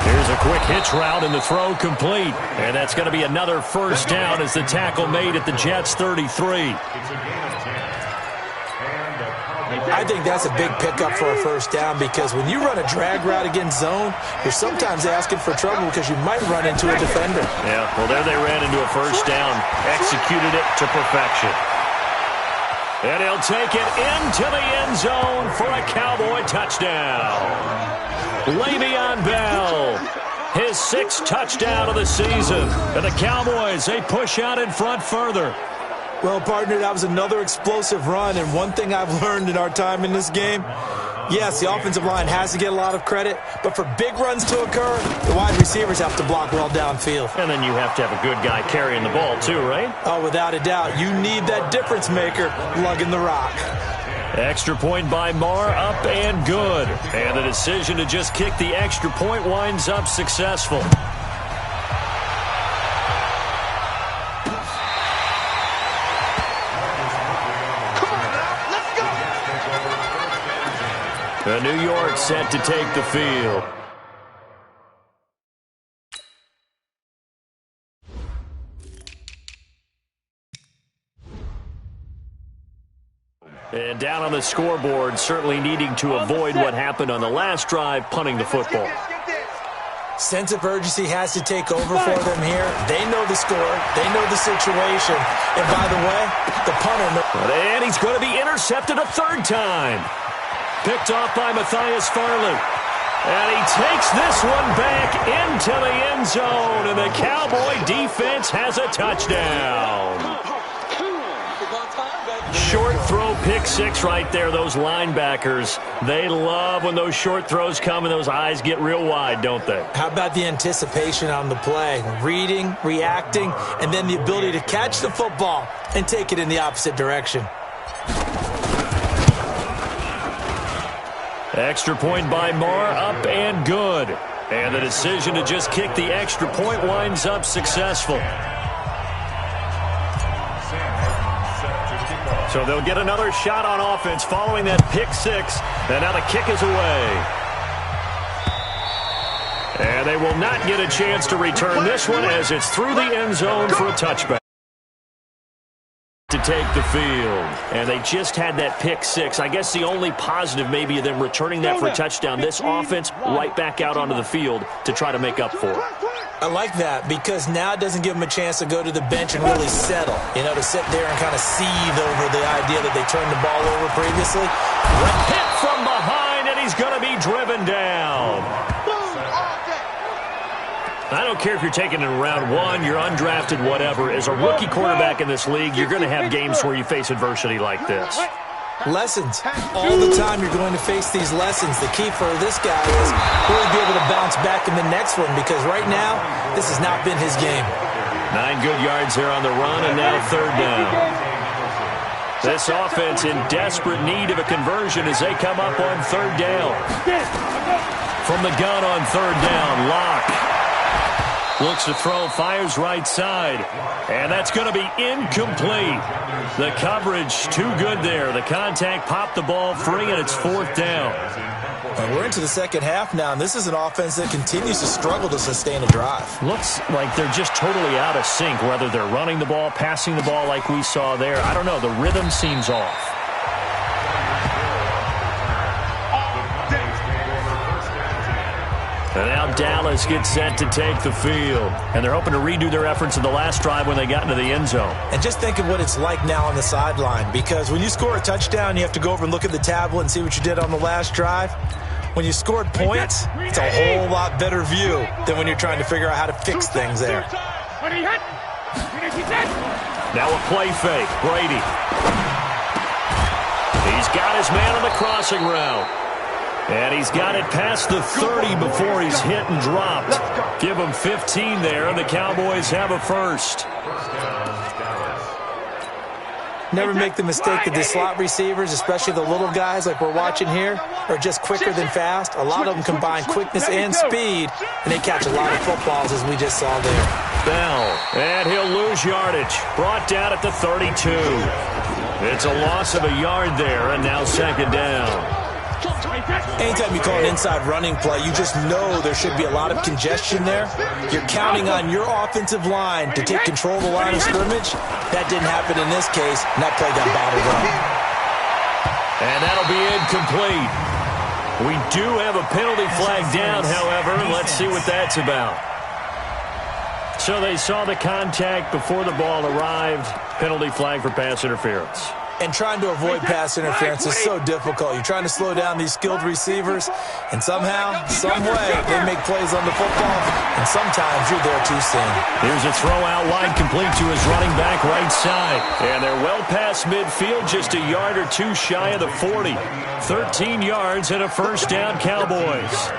B: Here's a quick hitch route, and the throw complete. And that's going to be another first down as the tackle made at the Jets' 33.
C: I think that's a big pickup for a first down because when you run a drag route against zone, you're sometimes asking for trouble because you might run into a defender.
B: Yeah, well, there they ran into a first down, executed it to perfection. And he'll take it into the end zone for a Cowboy touchdown. Le'Veon Bell, his 6th touchdown of the season. And the Cowboys, they push out in front further.
C: Well, partner, that was another explosive run, and one thing I've learned in our time in this game, yes, the offensive line has to get a lot of credit, but for big runs to occur, the wide receivers have to block well downfield.
B: And then you have to have a good guy carrying the ball too, right?
C: Oh, without a doubt. You need that difference maker lugging the rock.
B: Extra point by Marr, up and good. And the decision to just kick the extra point winds up successful. New York set to take the field. And down on the scoreboard, certainly needing to avoid what happened on the last drive, punting the football.
C: Sense of urgency has to take over for them here. They know the score. They know the situation. And by the way, the punter...
B: And he's going to be intercepted a 3rd time. Picked off by Matthias Farley. And he takes this one back into the end zone. And the Cowboy defense has a touchdown. Short throw, pick 6 right there. Those linebackers, they love when those short throws come and those eyes get real wide, don't they?
C: How about the anticipation on the play? Reading, reacting, and then the ability to catch the football and take it in the opposite direction.
B: Extra point by Marr, up and good. And the decision to just kick the extra point winds up successful. So they'll get another shot on offense following that pick 6. And now the kick is away. And they will not get a chance to return this one as it's through the end zone for a touchback. To take the field. And they just had that pick 6. I guess the only positive maybe of them returning that for a touchdown. This offense right back out onto the field to try to make up for it.
C: I like that because now it doesn't give them a chance to go to the bench and really settle. You know, to sit there and kind of seethe over the idea that they turned the ball over previously.
B: Hit from behind, and he's going to be driven down. I don't care if you're taking it in round 1, you're undrafted, whatever. As a rookie quarterback in this league, you're going to have games where you face adversity like this.
C: Lessons. All the time you're going to face these lessons. The key for this guy is really be able to bounce back in the next one because right now, this has not been his game.
B: 9 good yards there on the run, and now 3rd down. This offense in desperate need of a conversion as they come up on 3rd down. From the gun on 3rd down, Locke. Looks to throw, fires right side. And that's going to be incomplete. The coverage too good there. The contact popped the ball free, and it's 4th down.
C: And we're into the second half now, and this is an offense that continues to struggle to sustain a drive.
B: Looks like they're just totally out of sync, whether they're running the ball, passing the ball like we saw there. I don't know. The rhythm seems off. And now Dallas gets set to take the field. And they're hoping to redo their efforts in the last drive when they got into the end zone.
C: And just think of what it's like now on the sideline. Because when you score a touchdown, you have to go over and look at the tablet and see what you did on the last drive. When you scored points, it's a whole lot better view than when you're trying to figure out how to fix things there.
B: Now a play fake. Brady. He's got his man on the crossing route. And he's got it past the 30 before he's hit and dropped. Give him 15 there, and the Cowboys have a first.
C: Never make the mistake that the slot receivers, especially the little guys like we're watching here, are just quicker than fast. A lot of them combine quickness and speed, and they catch a lot of footballs, as we just saw there.
B: Bell, and he'll lose yardage. Brought down at the 32. It's a loss of a yard there, and now second down.
C: Anytime you call an inside running play, you just know there should be a lot of congestion there. You're counting on your offensive line to take control of the line of scrimmage. That didn't happen in this case, and that play got bottled up.
B: And that'll be incomplete. We do have a penalty flag down, however. Let's see what that's about. So they saw the contact before the ball arrived. Penalty flag for pass interference.
C: And trying to avoid pass interference is so difficult. You're trying to slow down these skilled receivers, and somehow, some way, they make plays on the football, and sometimes you're there too soon.
B: Here's a throw out wide, complete to his running back right side. And they're well past midfield, just a yard or two shy of the 40. 13 yards and a first down, Cowboys.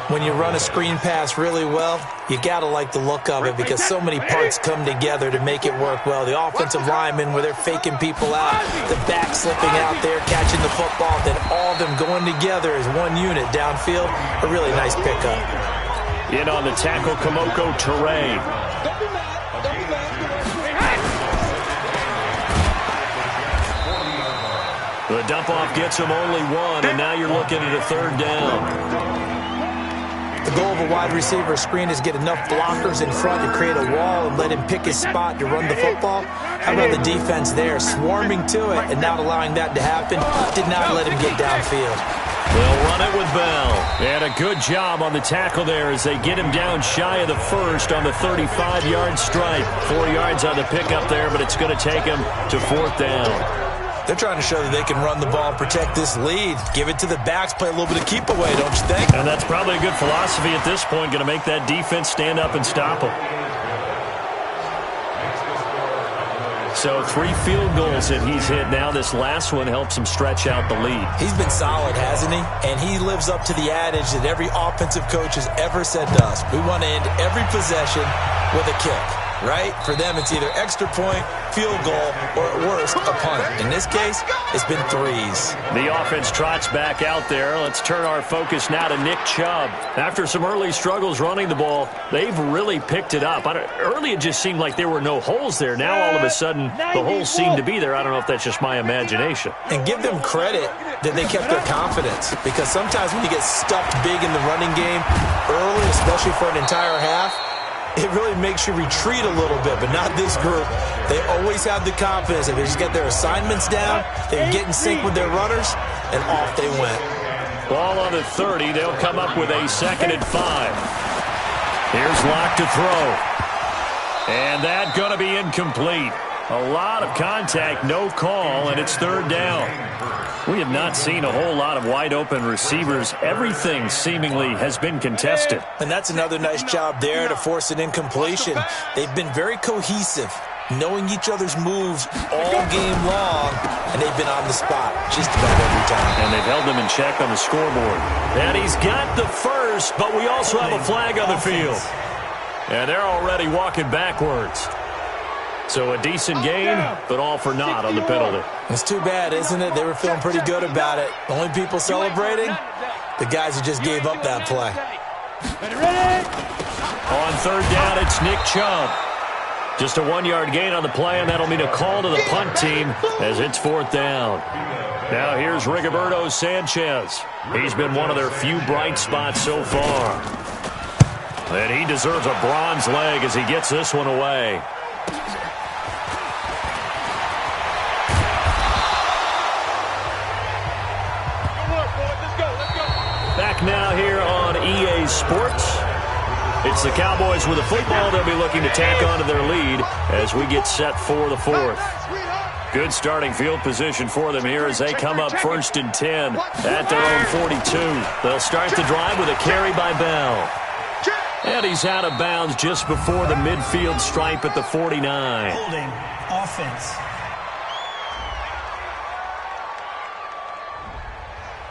C: When you run a screen pass really well, you got to like the look of it because so many parts come together to make it work well. The offensive linemen, where they're faking people out, the back slipping out there, catching the football, then all of them going together as one unit downfield. A really nice pickup.
B: In on the tackle, Kamoko Toure. The dump-off gets him only one, and now you're looking at a third down.
C: The goal of a wide receiver screen is get enough blockers in front to create a wall and let him pick his spot to run the football. How about the defense there, swarming to it and not allowing that to happen? Did not let him get downfield.
B: They'll run it with Bell. And a good job on the tackle there as they get him down shy of the first on the 35-yard strike. 4 yards on the pickup there, but it's going to take him to fourth down.
C: They're trying to show that they can run the ball and protect this lead. Give it to the backs, play a little bit of keep away, don't you think?
B: And that's probably a good philosophy at this point, going to make that defense stand up and stop them. So 3 field goals that he's hit now. This last one helps him stretch out the lead.
C: He's been solid, hasn't he? And he lives up to the adage that every offensive coach has ever said to us. We want to end every possession with a kick. Right? For them, it's either extra point, field goal, or at worst, a punt. In this case, it's been threes.
B: The offense trots back out there. Let's turn our focus now to Nick Chubb. After some early struggles running the ball, they've really picked it up. Early, it just seemed like there were no holes there. Now, all of a sudden, the holes seem to be there. I don't know if that's just my imagination.
C: And give them credit that they kept their confidence. Because sometimes when you get stuffed big in the running game early, especially for an entire half, it really makes you retreat a little bit, but not this group. They always have the confidence that they just get their assignments down, they can get in sync with their runners, and off they went.
B: Ball on the 30. They'll come up with a 2nd and 5. Here's Locke to throw. And that's going to be incomplete. A lot of contact, no call, and it's third down. We have not seen a whole lot of wide-open receivers. Everything seemingly has been contested.
C: And that's another nice job there to force an incompletion. They've been very cohesive, knowing each other's moves all game long, and they've been on the spot just about every time.
B: And they've held them in check on the scoreboard. And he's got the first, but we also have a flag on the field. And they're already walking backwards. So a decent game, but all for naught on the penalty.
C: It's too bad, isn't it? They were feeling pretty good about it. The only people celebrating, the guys who just gave up that play.
B: On third down, it's Nick Chubb. Just a 1-yard gain on the play, and that'll mean a call to the punt team as it's fourth down. Now here's Rigoberto Sanchez. He's been one of their few bright spots so far. And he deserves a bronze leg as he gets this one away. Back now here on EA Sports. It's the Cowboys with the football. They'll be looking to tack onto their lead as we get set for the fourth. Good starting field position for them here as they come up 1st and 10 at their own 42. They'll start the drive with a carry by Bell. And he's out of bounds just before the midfield stripe at the 49.
F: Holding offense.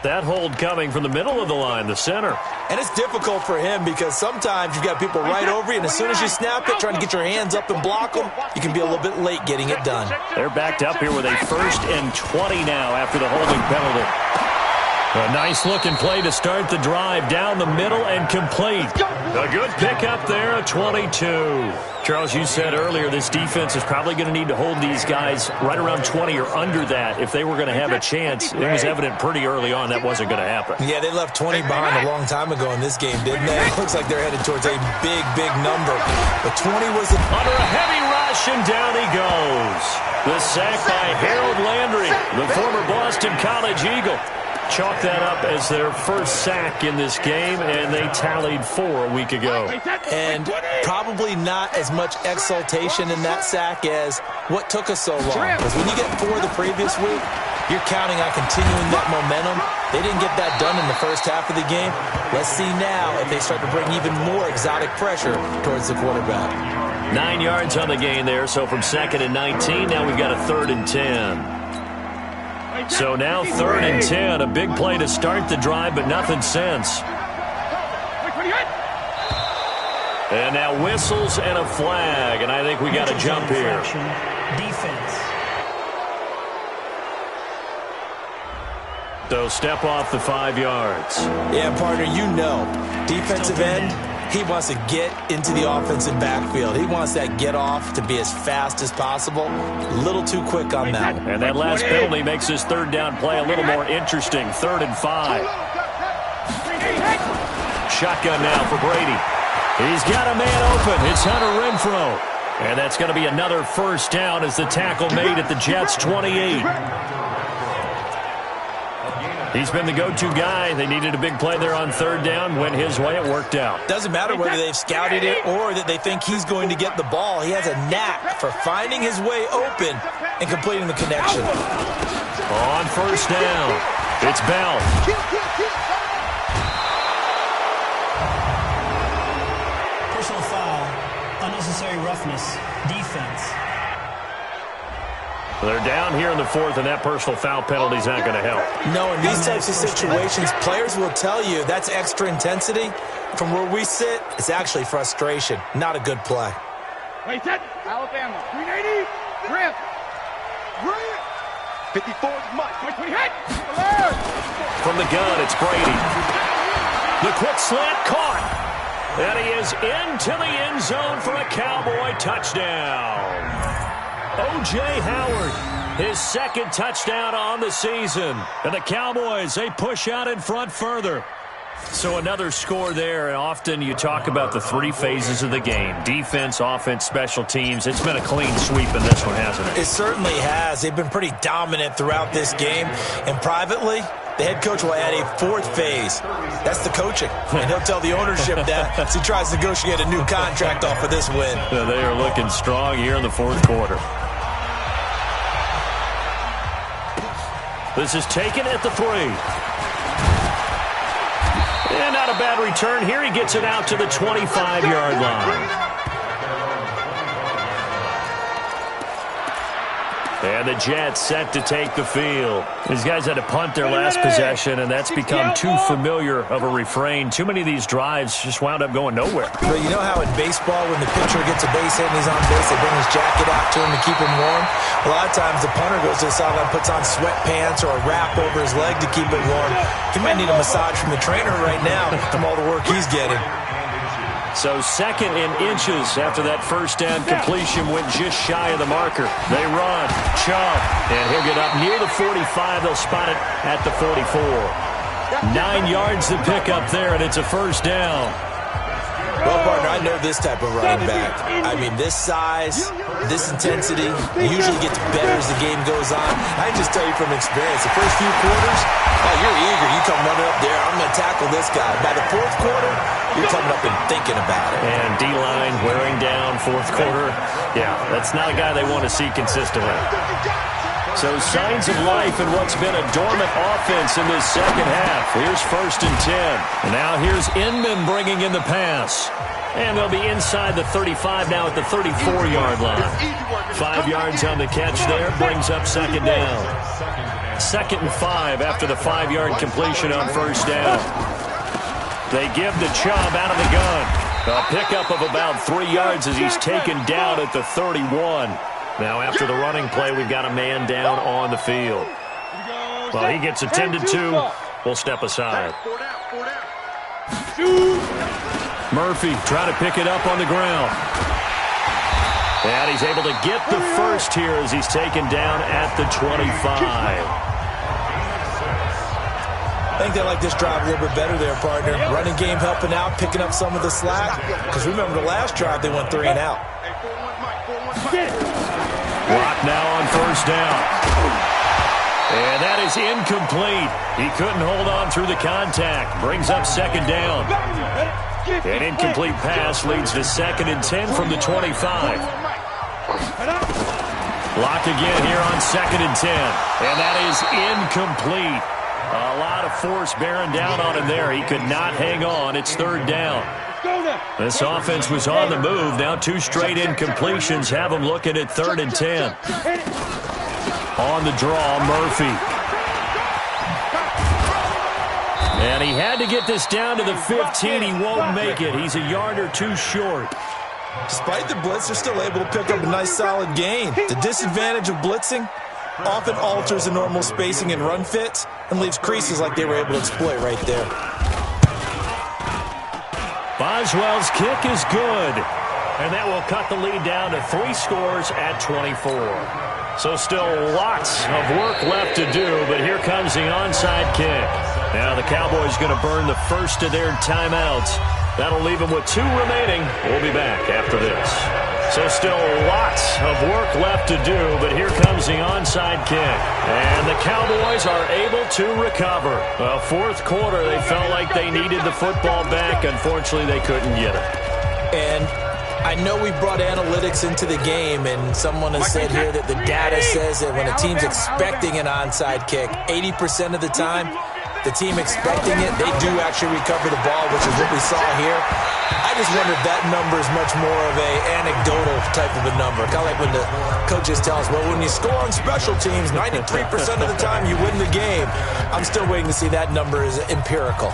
B: That hold coming from the middle of the line, the center.
C: And it's difficult for him because sometimes you've got people right over you, and as soon as you snap it, trying to get your hands up and block them, you can be a little bit late getting it done.
B: They're backed up here with a 1st and 20 now after the holding penalty. A nice-looking play to start the drive down the middle and complete. A good pickup there, a 22. Charles, you said earlier this defense is probably going to need to hold these guys right around 20 or under that if they were going to have a chance. It was evident pretty early on that wasn't going to happen.
C: Yeah, they left 20 behind a long time ago in this game, didn't they? It looks like they're headed towards a big, big number. But 20 was
B: under a heavy rush, and down he goes. The sack by Harold Landry, the former Boston College Eagle. Chalk that up as their first sack in this game, and they tallied 4 a week ago.
C: And probably not as much exultation in that sack as what took us so long. Because when you get 4 the previous week, you're counting on continuing that momentum. They didn't get that done in the first half of the game. Let's see now if they start to bring even more exotic pressure towards the quarterback.
B: 9 yards on the gain there, so from 2nd and 19, now we've got a 3rd and 10. So now 3rd and 10, a big play to start the drive, but nothing since. And now whistles and a flag, and I think we got a jump here.
F: Defense.
B: So step off the 5 yards.
C: Yeah, partner, you know, defensive end, he wants to get into the offensive backfield. He wants that get off to be as fast as possible. A little too quick on that one.
B: And that last penalty makes his 3rd down play a little more interesting. 3rd and 5. Shotgun now for Brady. He's got a man open. It's Hunter Renfrow. And that's going to be another 1st down as the tackle made at the Jets' 28. He's been the go-to guy. They needed a big play there on 3rd down. Went his way. It worked out.
C: Doesn't matter whether they've scouted it or that they think he's going to get the ball. He has a knack for finding his way open and completing the connection.
B: On 1st down, it's Bell.
F: Personal foul. Unnecessary roughness. Defense.
B: They're down here in the 4th, and that personal foul penalty is not going to help.
C: No, in these types of situations, players will tell you that's extra intensity. From where we sit, it's actually frustration. Not a good play.
D: Wait, set. Alabama. 380. Grip. 54 is much. Hit.
B: From the gun, it's Brady. The quick slant caught. And he is into the end zone for a Cowboy touchdown. O.J. Howard, his 2nd touchdown on the season. And the Cowboys, they push out in front further. So another score there, and often you talk about the 3 phases of the game. Defense, offense, special teams. It's been a clean sweep in this one, hasn't it?
C: It certainly has. They've been pretty dominant throughout this game. And privately, the head coach will add a 4th phase. That's the coaching. And he'll tell the ownership that as he tries to negotiate a new contract off of this win.
B: They are looking strong here in the 4th quarter. This is taken at the 3. And not a bad return here. He gets it out to the 25-yard line. And the Jets set to take the field. These guys had to punt their last possession, and that's become too familiar of a refrain. Too many of these drives just wound up going nowhere.
C: But you know how in baseball, when the pitcher gets a base hit and he's on base, they bring his jacket out to him to keep him warm? A lot of times the punter goes to the sideline, puts on sweatpants or a wrap over his leg to keep it warm. He might need a massage from the trainer right now from all the work he's getting.
B: So 2nd and inches after that 1st down completion went just shy of the marker. They run, Chubb, and he'll get up near the 45. They'll spot it at the 44. 9 yards to pick up there, and it's a 1st down.
C: Well, partner, I know this type of running back. I mean, this size, this intensity usually gets better as the game goes on. I can just tell you from experience, the first few quarters, oh, you're eager. You come running up there, I'm going to tackle this guy. By the 4th quarter, you're coming up and thinking about it.
B: And D-line wearing down 4th quarter. Yeah, that's not a guy they want to see consistently. So signs of life in what's been a dormant offense in this second half. Here's 1st and 10. And now here's Inman bringing in the pass. And they'll be inside the 35 now at the 34-yard line. 5 yards on the catch there, brings up 2nd down. 2nd and 5 after the 5-yard completion on 1st down. They give the Chubb out of the gun. A pickup of about 3 yards as he's taken down at the 31. Now after the running play, we've got a man down on the field. Well, he gets attended to. We'll step aside. Murphy trying to pick it up on the ground. And he's able to get the first here as he's taken down at the 25.
C: I think they like this drive a little bit better there, partner. Running game helping out, picking up some of the slack. Because remember, the last drive, they went 3 and out.
B: Block now on 1st down. And that is incomplete. He couldn't hold on through the contact. Brings up 2nd down. An incomplete pass leads to 2nd and 10 from the 25. Block again here on 2nd and 10. And that is incomplete. A lot of force bearing down on him there. He could not hang on. It's 3rd down. This offense was on the move. Now 2 straight incompletions have them looking at 3rd and 10. On the draw, Murphy. And he had to get this down to the 15. He won't make it. He's a yard or 2 short.
C: Despite the blitz, they're still able to pick up a nice solid gain. The disadvantage of blitzing often alters the normal spacing and run fits and leaves creases like they were able to exploit right there.
B: Boswell's kick is good. And that will cut the lead down to 3 scores at 24. So still lots of work left to do, but here comes the onside kick. Now the Cowboys going to burn the first of their timeouts. That'll leave them with 2 remaining. We'll be back after this. So still lots of work left to do, but here comes the onside kick. And the Cowboys are able to recover. Well, 4th quarter, they felt like they needed the football back. Unfortunately, they couldn't get it.
C: And I know we brought analytics into the game, and someone has said here that the data says that when a team's expecting an onside kick, 80% of the time, the team expecting it, they do actually recover the ball, which is what we saw here. I just wonder if that number is much more of a anecdotal type of a number. Kind of like when the coaches tell us, well, when you score on special teams, 93% of the time you win the game. I'm still waiting to see that number is empirical.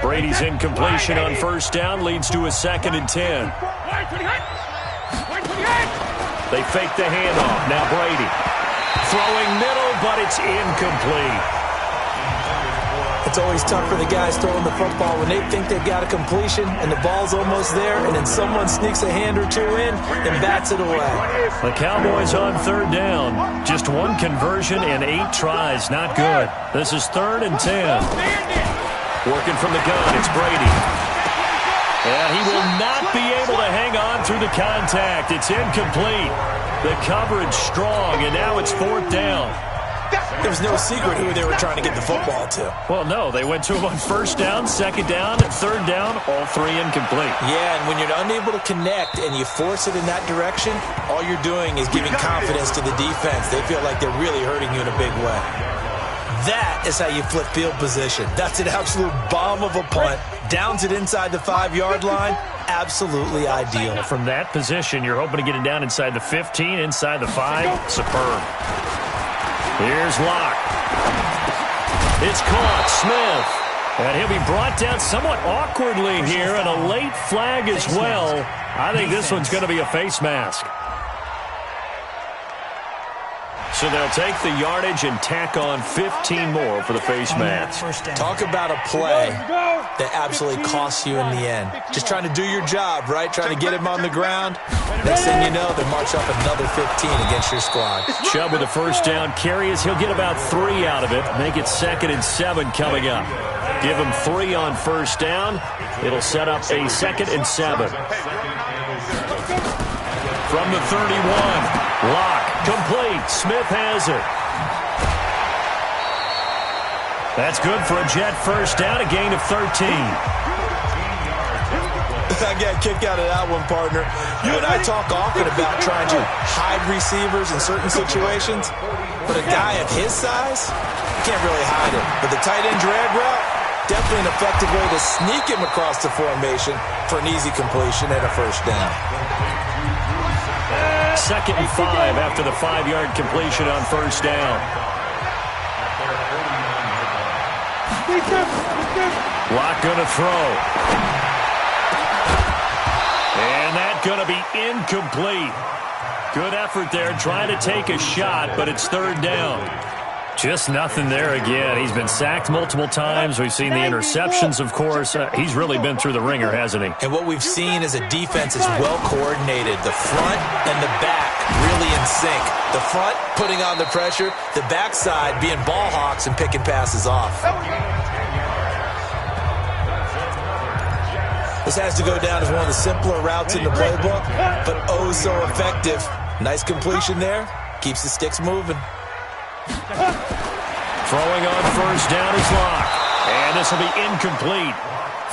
B: Brady's incompletion on 1st down leads to a 2nd and 10. They fake the handoff. Now Brady throwing middle, but it's incomplete.
C: It's always tough for the guys throwing the football when they think they've got a completion and the ball's almost there, and then someone sneaks a hand or 2 in and bats it away.
B: The Cowboys on 3rd down. Just 1 conversion and 8 tries. Not good. This is 3rd and 10. Working from the gun, it's Brady. And he will not be able to hang on through the contact. It's incomplete. The coverage strong, and now it's 4th down.
C: There's no secret who they were trying to get the football to.
B: Well, no. They went to him on 1st down, 2nd down, 3rd down, all 3 incomplete.
C: Yeah, and when you're unable to connect and you force it in that direction, all you're doing is giving confidence to the defense. They feel like they're really hurting you in a big way. That is how you flip field position. That's an absolute bomb of a punt. Downs it inside the 5-yard line. Absolutely ideal.
B: From that position, you're hoping to get it down inside the 15, inside the 5. Superb. Here's Locke. It's caught. Smith. And he'll be brought down somewhat awkwardly here, and a late flag as well. I think this one's going to be a face mask. So they'll take the yardage and tack on 15 more for the face mask.
C: Talk about a play that absolutely costs you in the end. Just trying to do your job, right? Trying to get him on the ground. Next thing you know, they march up another 15 against your squad.
B: Chubb with a 1st down carry as he'll get about 3 out of it. Make it 2nd and 7 coming up. Give him 3 on 1st down. It'll set up a 2nd and 7. From the 31. Lock, complete. Smith has it. That's good for a Jet 1st down, a gain of 13.
C: I got a kick out of that one, partner. You and I talk often about trying to hide receivers in certain situations, but a guy of his size, you can't really hide him. But the tight end drag route, definitely an effective way to sneak him across the formation for an easy completion and a first down.
B: 2nd and 5 after the 5-yard completion on first down. Lock going to throw. And that going to be incomplete. Good effort there, trying to take a shot, but it's 3rd down. Just nothing there again. He's been sacked multiple times. We've seen the interceptions, of course. He's really been through the ringer, hasn't he?
C: And what we've seen is a defense is well coordinated. The front and the back really in sync. The front putting on the pressure, the backside being ball hawks and picking passes off. This has to go down as one of the simpler routes in the playbook, but oh so effective. Nice completion there. Keeps the sticks moving.
B: Throwing on first down is Locke. And this will be incomplete.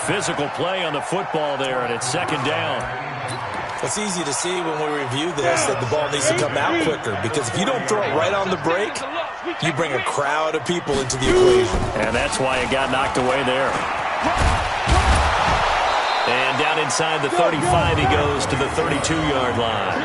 B: Physical play on the football there, and it's 2nd down.
C: It's easy to see when we review this that the ball needs to come out quicker, because if you don't throw it right on the break, you bring a crowd of people into the equation.
B: And that's why it got knocked away there. And down inside the 35, he goes to the 32-yard line.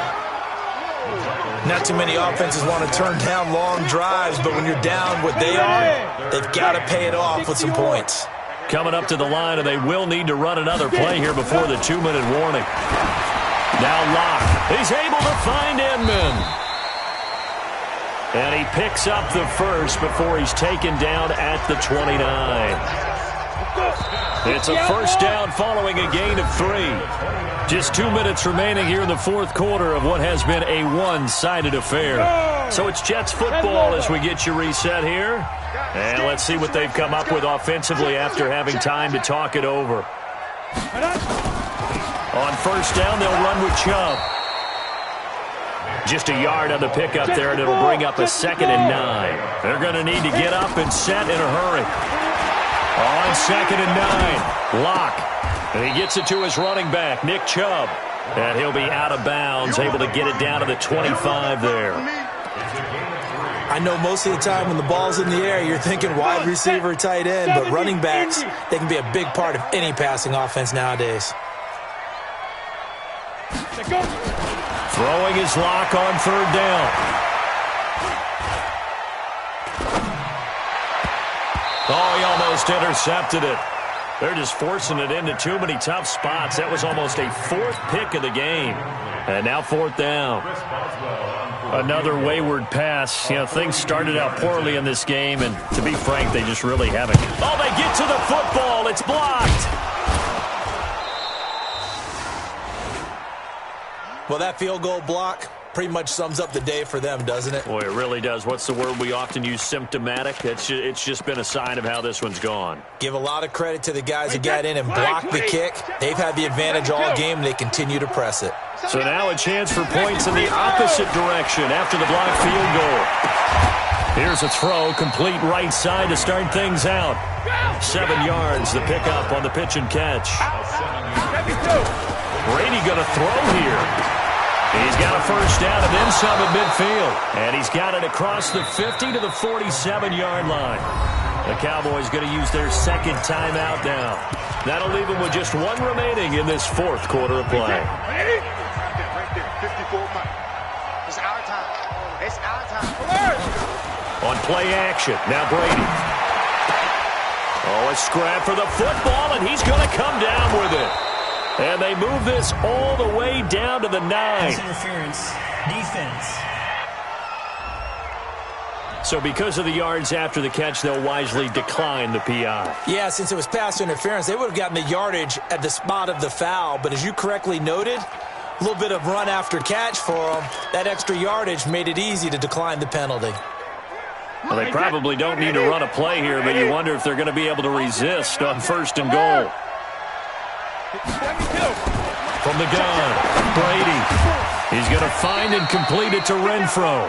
C: Not too many offenses want to turn down long drives, but when you're down what they are, they've got to pay it off with some points.
B: Coming up to the line, and they will need to run another play here before the 2-minute warning. Now Locke. He's able to find Inman. And he picks up the first before he's taken down at the 29. It's a first down following a gain of 3. Just 2 minutes remaining here in the 4th quarter of what has been a one-sided affair. So it's Jets football as we get you reset here. And let's see what they've come up with offensively after having time to talk it over. On first down, they'll run with Chubb. Just a yard on the pickup there, and it'll bring up a 2nd and 9. They're going to need to get up and set in a hurry. On 2nd and 9, Locke. And he gets it to his running back, Nick Chubb. And he'll be out of bounds, able to get it down to the 25 there.
C: I know most of the time when the ball's in the air, you're thinking wide receiver, tight end, but running backs, they can be a big part of any passing offense nowadays.
B: Throwing his Locke on 3rd down. Oh, he almost intercepted it. They're just forcing it into too many tough spots. That was almost a 4th pick of the game. And now 4th down. Another wayward pass. You know, things started out poorly in this game, and to be frank, they just really haven't. Oh, they get to the football. It's blocked.
C: Well, that field goal block pretty much sums up the day for them, doesn't it?
B: Boy, it really does. What's the word we often use? Symptomatic. It's just been a sign of how this one's gone.
C: Give a lot of credit to the guys who got in and blocked the kick. They've had the advantage all game, and they continue to press it.
B: So now a chance for points in the opposite direction after the blocked field goal. Here's a throw, complete right side to start things out. 7 yards, the pickup on the pitch and catch. Brady going to throw here. He's got a first down and then some at midfield. And he's got it across the 50 to the 47-yard line. The Cowboys going to use their 2nd timeout now. That'll leave them with just 1 remaining in this 4th quarter of play.
E: Right there, 54 money. It's our time. It's our time.
B: On play action, now Brady. Oh, a scrap for the football, and he's going to come down with it. And they move this all the way down to the 9.
F: Pass interference, defense.
B: So because of the yards after the catch, they'll wisely decline the PI.
C: Yeah, since it was pass interference, they would have gotten the yardage at the spot of the foul. But as you correctly noted, a little bit of run after catch for them. That extra yardage made it easy to decline the penalty.
B: Well, they probably don't need to run a play here, but you wonder if they're going to be able to resist on 1st and goal. From the gun, Brady. He's going to find and complete it to Renfro.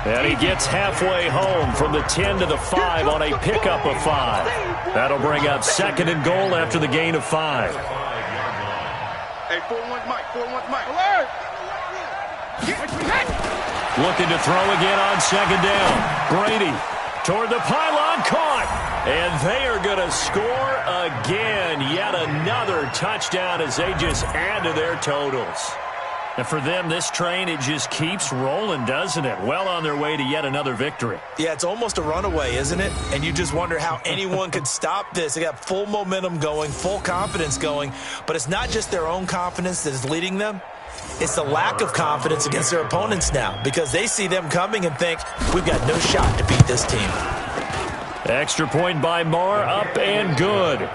B: And he gets halfway home from the 10 to the 5 on a pickup of 5. That'll bring up 2nd and goal after the gain of 5.
E: Hey, 4-1 Mike, 4-1 Mike.
D: Alert!
B: Looking to throw again on second down. Brady toward the pylon, caught. And they are going to score again. Yet another touchdown as they just add to their totals. And for them, this train, it just keeps rolling, doesn't it? Well on their way to yet another victory.
C: Yeah, it's almost a runaway, isn't it? And you just wonder how anyone could stop this. They got full momentum going, full confidence going. But it's not just their own confidence that is leading them. It's the lack of confidence against their opponents now, because they see them coming and think, we've got no shot to beat this team.
B: Extra point by Marr, up and good.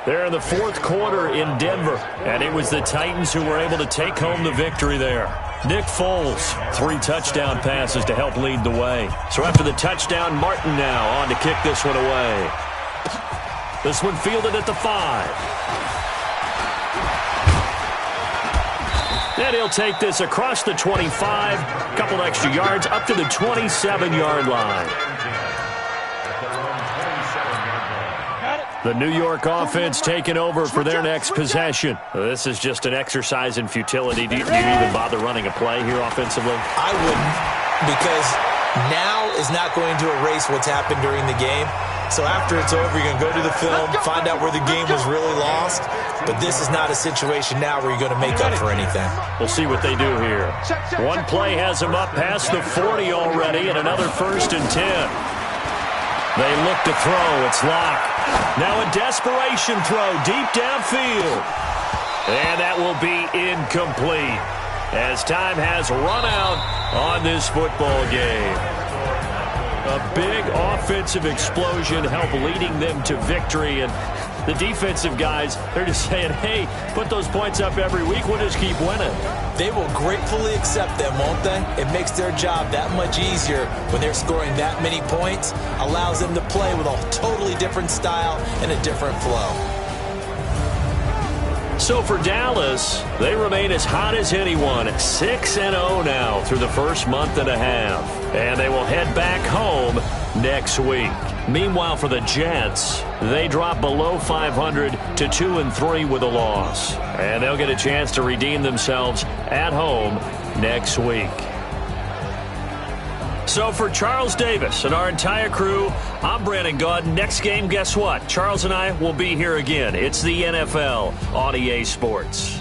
B: They're in the fourth quarter in Denver, and it was the Titans who were able to take home the victory there. Nick Foles, 3 touchdown passes to help lead the way. So after the touchdown, Martin now on to kick this one away. This one fielded at the 5. And he'll take this across the 25, a couple extra yards up to the 27-yard line. The New York offense taking over for their next possession. This is just an exercise in futility. Do you even bother running a play here offensively?
C: I wouldn't, because now is not going to erase what's happened during the game. So after it's over, you're going to go to the film, find out where the game was really lost. But this is not a situation now where you're going to make up for anything.
B: We'll see what they do here. One play has them up past the 40 already, and another 1st and 10. They look to throw. It's locked. Now a desperation throw deep downfield. And that will be incomplete as time has run out on this football game. A big offensive explosion helped leading them to victory. And the defensive guys, they're just saying, hey, put those points up every week. We'll just keep winning.
C: They will gratefully accept them, won't they? It makes their job that much easier when they're scoring that many points. Allows them to play with a totally different style and a different flow.
B: So for Dallas, they remain as hot as anyone, 6-0 now through the first month and a half. And they will head back home next week. Meanwhile, for the Jets, they drop below 500 to 2-3 with a loss. And they'll get a chance to redeem themselves at home next week. So for Charles Davis and our entire crew, I'm Brandon Gaudin. Next game, guess what? Charles and I will be here again. It's the NFL on EA Sports.